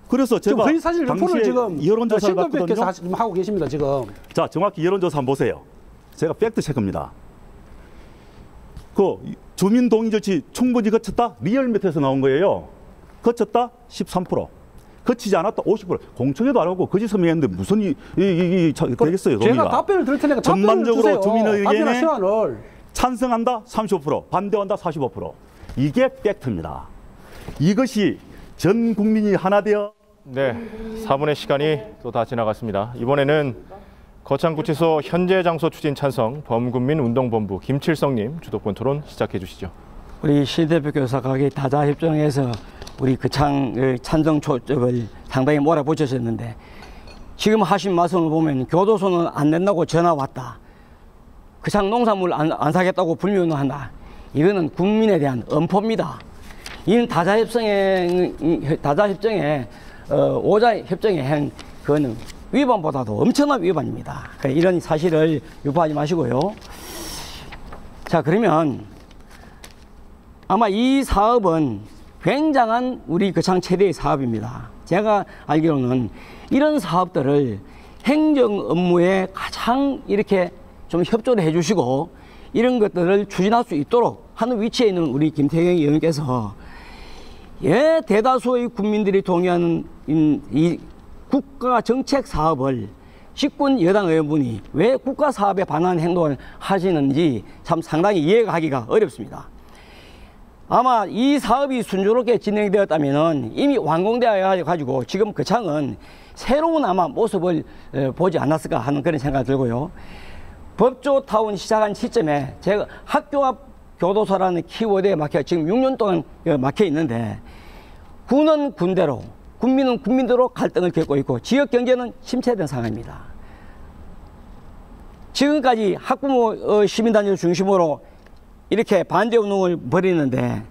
그래서 제가 거의 사실 당시에 지금 여론조사를 신동백께서 봤거든요. 하고 계십니다 지금. 자, 정확히 여론조사 한번 보세요. 제가 팩트 체크입니다. 그 주민 동의 조치 충분히 거쳤다? 리얼미터에서 나온 거예요. 거쳤다? 13%. 거치지 않았다? 50%. 공청회도 안 하고 거짓 서명했는데 무슨 되겠어요, 동의가. 제가 답변을 드릴 테니까 전반적으로 주민의 의견에 시간을. 찬성한다? 35%. 반대한다? 45%. 이게 팩트입니다. 이것이 전 국민이 하나 되어. 네, 4분의 시간이 또 다 지나갔습니다. 이번에는 거창구치소 현재 장소 추진 찬성 범국민운동본부 김칠성님 주도권 토론 시작해 주시죠. 우리 시 대표 교사각이 다자협정에서 우리 거창 찬성 초점을 상당히 몰아붙이셨는데, 지금 하신 말씀을 보면 교도소는 안 낸다고 전화 왔다, 거창 농산물 안 사겠다고 불매운동한다, 이거는 국민에 대한 엄포입니다. 이는 다자협정에 오자협정에 한 그거는 위반보다도 엄청난 위반입니다. 그러니까 이런 사실을 유포하지 마시고요. 자, 그러면 아마 이 사업은 굉장한 우리 거창 최대의 사업입니다. 제가 알기로는 이런 사업들을 행정 업무에 가장 이렇게 좀 협조를 해주시고 이런 것들을 추진할 수 있도록 하는 위치에 있는 우리 김태경 의원께서 대다수의 국민들이 동의하는 이 국가 정책 사업을 집권 여당 의원분이 왜 국가 사업에 반하는 행동을 하시는지 참 상당히 이해가 하기가 어렵습니다. 아마 이 사업이 순조롭게 진행되었다면 이미 완공되어 가지고 지금 거창은 새로운 아마 모습을 보지 않았을까 하는 그런 생각이 들고요. 법조타운 시작한 시점에 제가 학교 앞 교도소라는 키워드에 막혀 지금 6년 동안 막혀 있는데, 군은 군대로, 국민은 국민대로 갈등을 겪고 있고 지역 경제는 침체된 상황입니다. 지금까지 학부모 시민단체를 중심으로 이렇게 반대 운동을 벌이는데,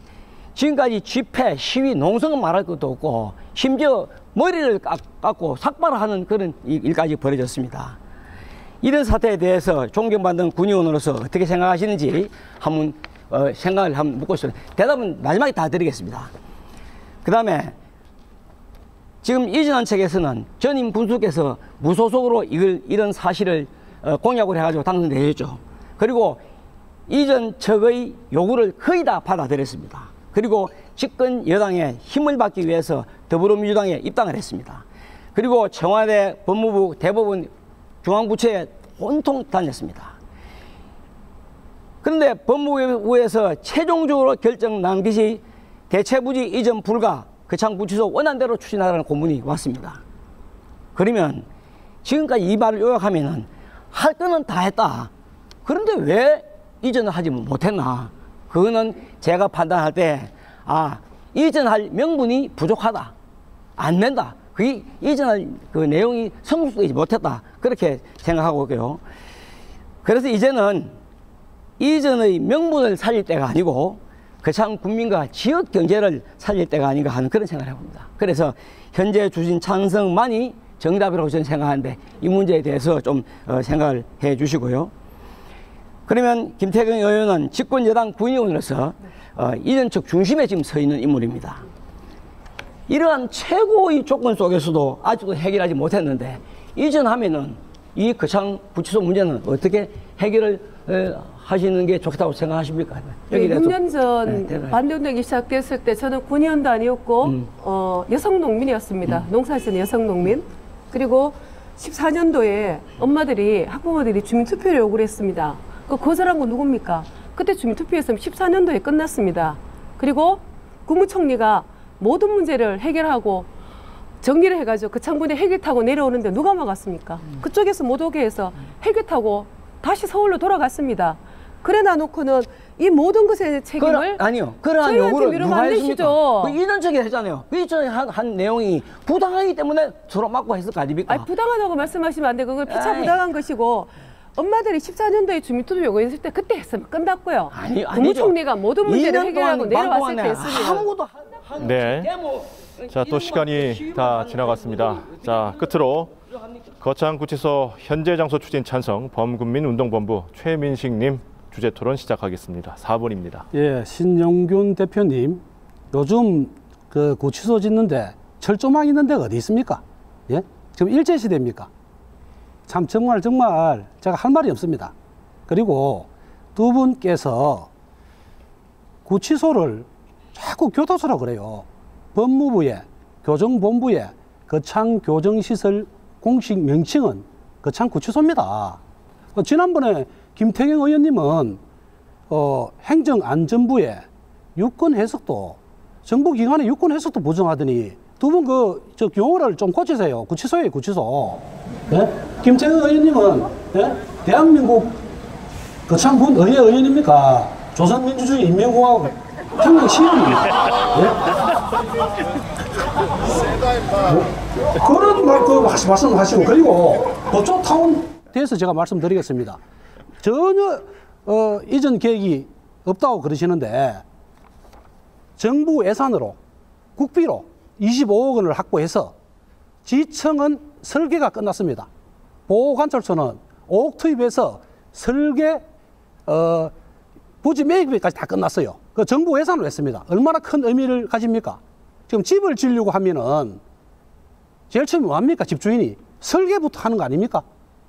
지금까지 집회, 시위, 농성은 말할 것도 없고 심지어 머리를 깎고 삭발하는 그런 일까지 벌어졌습니다. 이런 사태에 대해서 존경받는 군의원으로서 어떻게 생각하시는지 한번 생각을 한번 묻고 싶습니다. 대답은 마지막에 다 드리겠습니다. 그 다음에 지금 이전한 책에서는 전임 군수께서 무소속으로 이런 사실을 공약을 해가지고 당선되셨죠. 그리고 이전 측의 요구를 거의 다 받아들였습니다. 그리고 집권 여당의 힘을 받기 위해서 더불어민주당에 입당을 했습니다. 그리고 청와대, 법무부, 대법원, 중앙부처에 온통 다녔습니다. 그런데 법무부에서 최종적으로 결정 난 것이 대체부지 이전 불가, 거창구치소 원안대로 추진하라는 공문이 왔습니다. 그러면 지금까지 이 말을 요약하면은 할 거는 다 했다. 그런데 왜 이전을 하지 못했나? 그거는 제가 판단할 때, 이전할 명분이 부족하다, 안 된다, 그게 이전할 그 내용이 성숙되지 못했다, 그렇게 생각하고 있고요. 그래서 이제는 이전의 명분을 살릴 때가 아니고 거창 국민과 지역 경제를 살릴 때가 아닌가 하는 그런 생각을 해봅니다. 그래서 현재 주신 찬성만이 정답이라고 저는 생각하는데 이 문제에 대해서 좀 생각을 해 주시고요. 그러면 김태경 의원은 집권 여당 군의원으로서 이전 측 중심에 지금 서 있는 인물입니다. 이러한 최고의 조건 속에서도 아직도 해결하지 못했는데, 이전하면은 이 거창 구치소 문제는 어떻게 해결을 하시는 게 좋다고 생각하십니까? 네, 6년 전 네, 반대운동이 시작됐을 때 저는 군의원도 아니었고 여성 농민이었습니다. 농사지는 여성 농민. 그리고 14년도에 엄마들이 학부모들이 주민투표를 요구를 했습니다. 그 거절한 건 누굽니까? 그때 주민투표에서 14년도에 끝났습니다. 그리고 국무총리가 모든 문제를 해결하고 정리를 해가지고 그 창군에 헬기 타고 내려오는데 누가 막았습니까? 그쪽에서 못 오게 해서 헬기 타고 다시 서울로 돌아갔습니다. 그래 놔놓고는 이 모든 것의 책임을 아니요. 그러한 저희한테 요구를 미루면 누가 안 했습니까? 되시죠. 그 이전 측에 했잖아요. 그 이전에 한 내용이 부당하기 때문에 서로 맞고 했을 거 아닙니까? 아니, 부당하다고 말씀하시면 안 돼. 그건 피차 에이. 부당한 것이고 엄마들이 14년도에 주민투표 요구했을 때 그때 했으면 끝났고요. 아니죠. 국무총리가 모든 문제를 2년 해결하고 동안 내려왔을 때 방송안에 했으면 아무것도 네. 자, 또 시간이 다 지나갔습니다. 자, 끝으로 거창구치소 현재 장소 추진 찬성 범국민운동본부 최민식님 주제 토론 시작하겠습니다. 4분입니다. 예, 신영균 대표님, 요즘 그 구치소 짓는데 철조망 있는 데가 어디 있습니까? 예? 지금 일제시대입니까? 참 정말 제가 할 말이 없습니다. 그리고 두 분께서 구치소를 자꾸 교도소라고 그래요. 법무부의 교정본부의 거창교정시설 공식 명칭은 거창구치소입니다. 지난번에 김태경 의원님은 행정안전부의 유권해석도 정부기관의 유권해석도 부정하더니 두 분 저 용어를 좀 고치세요. 구치소예요, 구치소. 예? 김태경 의원님은 예? 대한민국 거창군 의회 의원입니까? 조선민주주의 인민공화국 혁명시민입니까? 예? 그런 말씀하시고 그리고 법조타운 대해서 제가 말씀드리겠습니다. 전혀 이전 계획이 없다고 그러시는데 정부 예산으로 국비로 25억 원을 확보해서 지청은 설계가 끝났습니다. 보호관찰소는 5억 투입해서 설계 부지 매입비까지 다 끝났어요. 그 정부 예산으로 했습니다. 얼마나 큰 의미를 가집니까? 지금 집을 지으려고 하면은 제일 처음에 뭐합니까? 집주인이 설계부터 하는 거 아닙니까?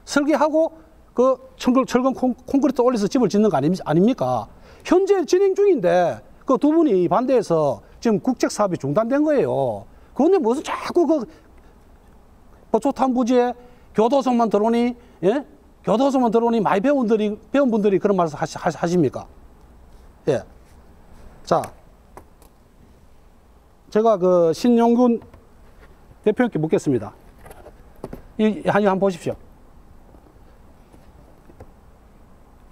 설계하고 그 철근 콘크리트 올려서 집을 짓는 거 아닙니까? 현재 진행 중인데 그 두 분이 반대해서 지금 국책 사업이 중단된 거예요. 그런데 무슨 자꾸 그 보초탄 부지에 교도소만 들어오니, 예? 교도소만 들어오니 많이 배운 분들이 그런 말씀 하십니까? 예. 자, 제가 그 신용균 대표님께 묻겠습니다. 한번 보십시오.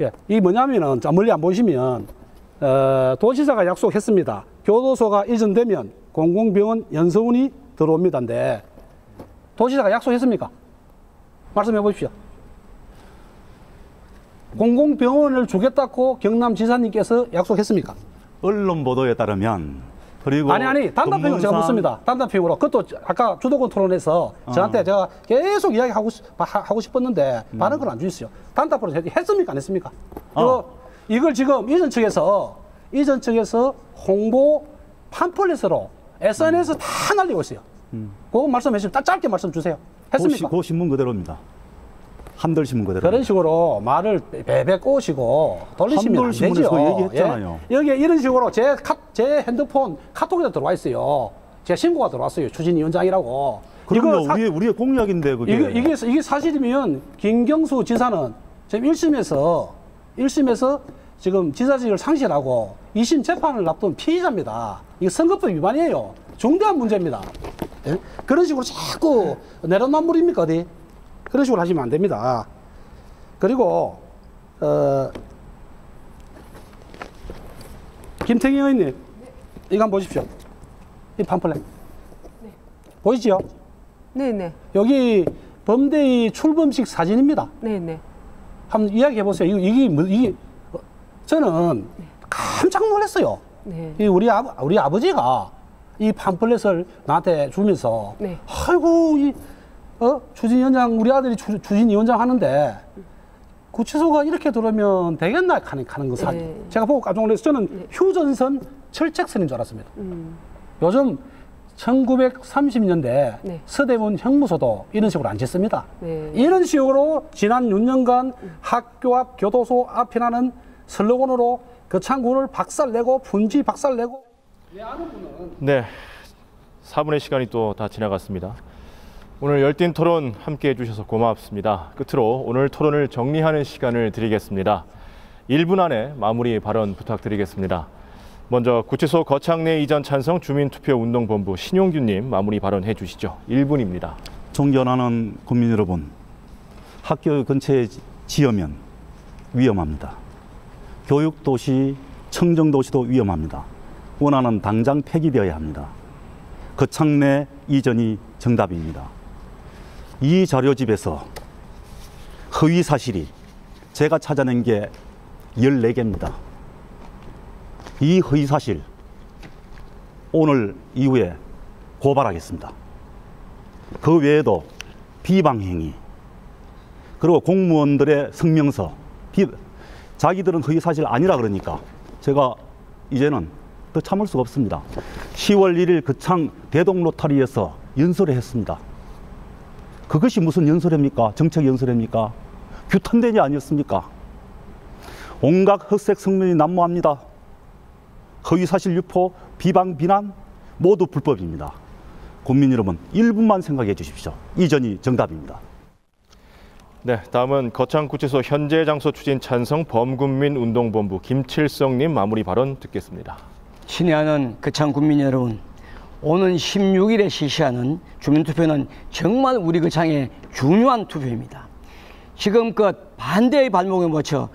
예, 이 뭐냐면은, 멀리 안 보시면, 도지사가 약속했습니다. 교도소가 이전되면 공공병원 연서원이 들어옵니다인데, 도지사가 약속했습니까? 말씀해 보십시오. 공공병원을 주겠다고 경남지사님께서 약속했습니까? 언론 보도에 따르면 그리고 아니 단답형으로 제가 묻습니다. 단답형으로. 그것도 아까 주도권 토론에서 저한테 제가 계속 이야기하고 싶었는데 반응을 안 주셨어요. 단답으로 했습니까? 안 했습니까? 이걸 지금 이전 측에서 홍보 팜플렛으로 SNS 다 날리고 있어요. 그거 말씀해 주시면 딱 짧게 말씀 주세요. 했습니까? 그 신문 그대로입니다. 한들신문 그대로. 그런 식으로 말을 베베 꼬시고 돌리시면 안 되죠. 한들신문에서 얘기했잖아요. 예? 여기에 이런 식으로 제 핸드폰 카톡에도 들어와 있어요. 제 신고가 들어왔어요. 추진위원장이라고. 그럼요. 우리의 공약인데 그게. 이게 사실이면 김경수 지사는 지금 1심에서 지금 지사직을 상실하고 2심 재판을 앞둔 피의자입니다. 이거 선거법 위반이에요. 중대한 문제입니다. 예? 그런 식으로 자꾸 내로남불입니까 어디? 그런 식으로 하시면 안 됩니다. 그리고 김태경 의원님, 이거 한번 보십시오. 이 팜플렛. 네. 보이지요? 네네. 여기 범대의 출범식 사진입니다. 네네. 한번 이야기해 보세요. 이게 저는 깜짝 놀랐어요. 네. 우리 아버지가 이 팜플렛을 나한테 주면서, 네. 아이고, 추진위원장, 우리 아들이 추진위원장 하는데, 구치소가 이렇게 들어오면 되겠나 하는 거 사진. 네. 제가 보고 깜짝 놀라서 저는 휴전선 철책선인 줄 알았습니다. 요즘 1930년대 네. 서대문 형무소도 이런 식으로 안 짓습니다. 네. 이런 식으로 지난 6년간 학교 앞 교도소 앞이라는 슬로건으로 거창군을 박살내고 분지 박살내고 네, 4분의 시간이 또 다 지나갔습니다. 오늘 열띤 토론 함께 해주셔서 고맙습니다. 끝으로 오늘 토론을 정리하는 시간을 드리겠습니다. 1분 안에 마무리 발언 부탁드리겠습니다. 먼저 구치소 거창 내 이전 찬성 주민투표운동본부 신용규님 마무리 발언해 주시죠. 1분입니다. 존경하는 국민 여러분, 학교 근처에 지으면 위험합니다. 교육도시, 청정도시도 위험합니다. 원하는 당장 폐기되어야 합니다. 거창 내 이전이 정답입니다. 이 자료집에서 허위 사실이 제가 찾아낸 게 14개입니다. 이 허위 사실 오늘 이후에 고발하겠습니다. 그 외에도 비방행위, 그리고 공무원들의 성명서, 자기들은 허위 사실 아니라 그러니까 제가 이제는 더 참을 수가 없습니다. 10월 1일 거창 대동로타리에서 연설을 했습니다. 그것이 무슨 연설입니까? 정책 연설입니까? 규탄대니 아니었습니까? 온갖 흑색 성명이 난무합니다. 허위사실 유포, 비방, 비난 모두 불법입니다. 국민 여러분, 1분만 생각해 주십시오. 이전이 정답입니다. 네, 다음은 거창구치소 현재 장소 추진 찬성 범군민운동본부 김칠성님 마무리 발언 듣겠습니다. 친애하는 거창 국민 여러분, 오는 16일에 실시하는 주민투표는 정말 우리 거창의 중요한 투표입니다. 지금껏 반대의 발목에 묻혀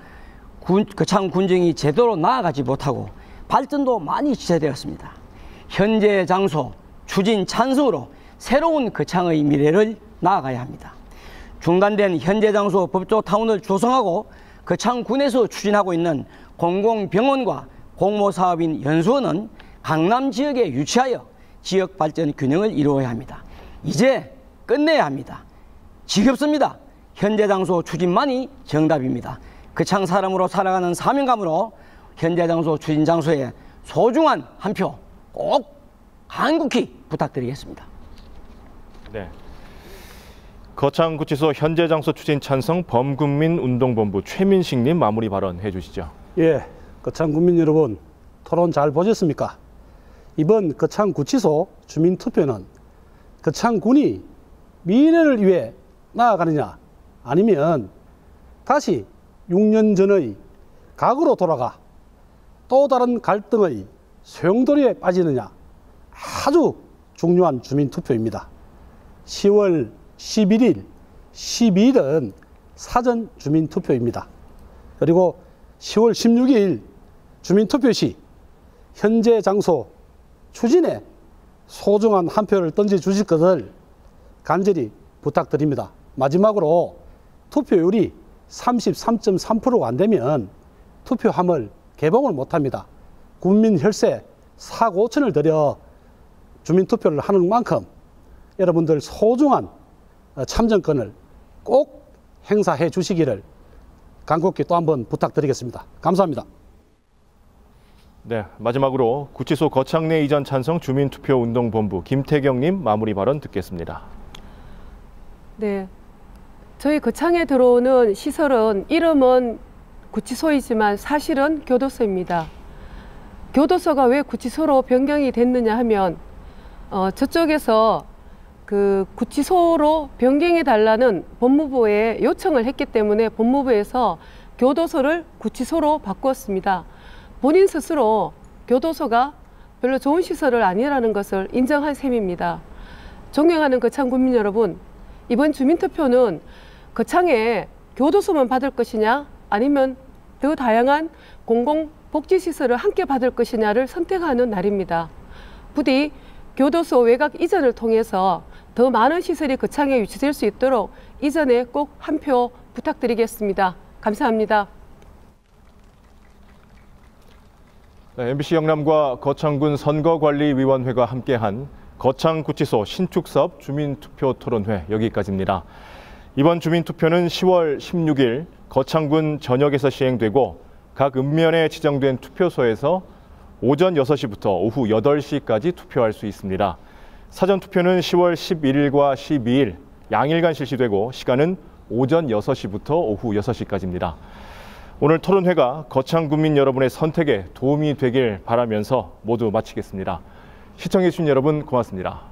거창 군정이 제대로 나아가지 못하고 발전도 많이 지체되었습니다. 현재 장소 추진 찬성으로 새로운 거창의 미래를 나아가야 합니다. 중단된 현재 장소 법조타운을 조성하고 거창군에서 추진하고 있는 공공병원과 공모사업인 연수원은 강남 지역에 유치하여 지역 발전 균형을 이루어야 합니다. 이제 끝내야 합니다. 지겹습니다. 현재 장소 추진만이 정답입니다. 거창 사람으로 살아가는 사명감으로 현재 장소 추진 장소에 소중한 한 표 꼭 간곡히 부탁드리겠습니다. 네. 거창구치소 현재 장소 추진 찬성 범군민운동본부 최민식님 마무리 발언 해주시죠. 예, 거창 국민 여러분, 토론 잘 보셨습니까? 이번 거창구치소 주민투표는 거창군이 미래를 위해 나아가느냐 아니면 다시 6년 전의 과거로 돌아가 또 다른 갈등의 소용돌이에 빠지느냐, 아주 중요한 주민투표입니다. 10월 11일, 12일은 사전 주민투표입니다. 그리고 10월 16일 주민투표 시 현재 장소 추진에 소중한 한 표를 던져주실 것을 간절히 부탁드립니다. 마지막으로 투표율이 33.3%가 안 되면 투표함을 개봉을 못합니다. 국민 혈세 4억 5천을 들여 주민투표를 하는 만큼 여러분들 소중한 참정권을 꼭 행사해 주시기를 간곡히 또 한번 부탁드리겠습니다. 감사합니다. 네, 마지막으로 구치소 거창 내 이전 찬성 주민투표운동본부 김태경님 마무리 발언 듣겠습니다. 네, 저희 거창에 들어오는 시설은 이름은 구치소이지만 사실은 교도소입니다. 교도소가 왜 구치소로 변경이 됐느냐 하면 저쪽에서 그 구치소로 변경해 달라는 법무부에 요청을 했기 때문에 법무부에서 교도소를 구치소로 바꾸었습니다. 본인 스스로 교도소가 별로 좋은 시설은 아니라는 것을 인정한 셈입니다. 존경하는 거창 국민 여러분, 이번 주민투표는 거창에 교도소만 받을 것이냐 아니면 더 다양한 공공복지시설을 함께 받을 것이냐를 선택하는 날입니다. 부디 교도소 외곽 이전을 통해서 더 많은 시설이 거창에 유치될 수 있도록 이전에 꼭 한 표 부탁드리겠습니다. 감사합니다. 네, MBC 영남과 거창군 선거관리위원회가 함께한 거창구치소 신축사업 주민투표 토론회 여기까지입니다. 이번 주민투표는 10월 16일 거창군 전역에서 시행되고 각 읍면에 지정된 투표소에서 오전 6시부터 오후 8시까지 투표할 수 있습니다. 사전투표는 10월 11일과 12일 양일간 실시되고 시간은 오전 6시부터 오후 6시까지입니다. 오늘 토론회가 거창 국민 여러분의 선택에 도움이 되길 바라면서 모두 마치겠습니다. 시청해주신 여러분 고맙습니다.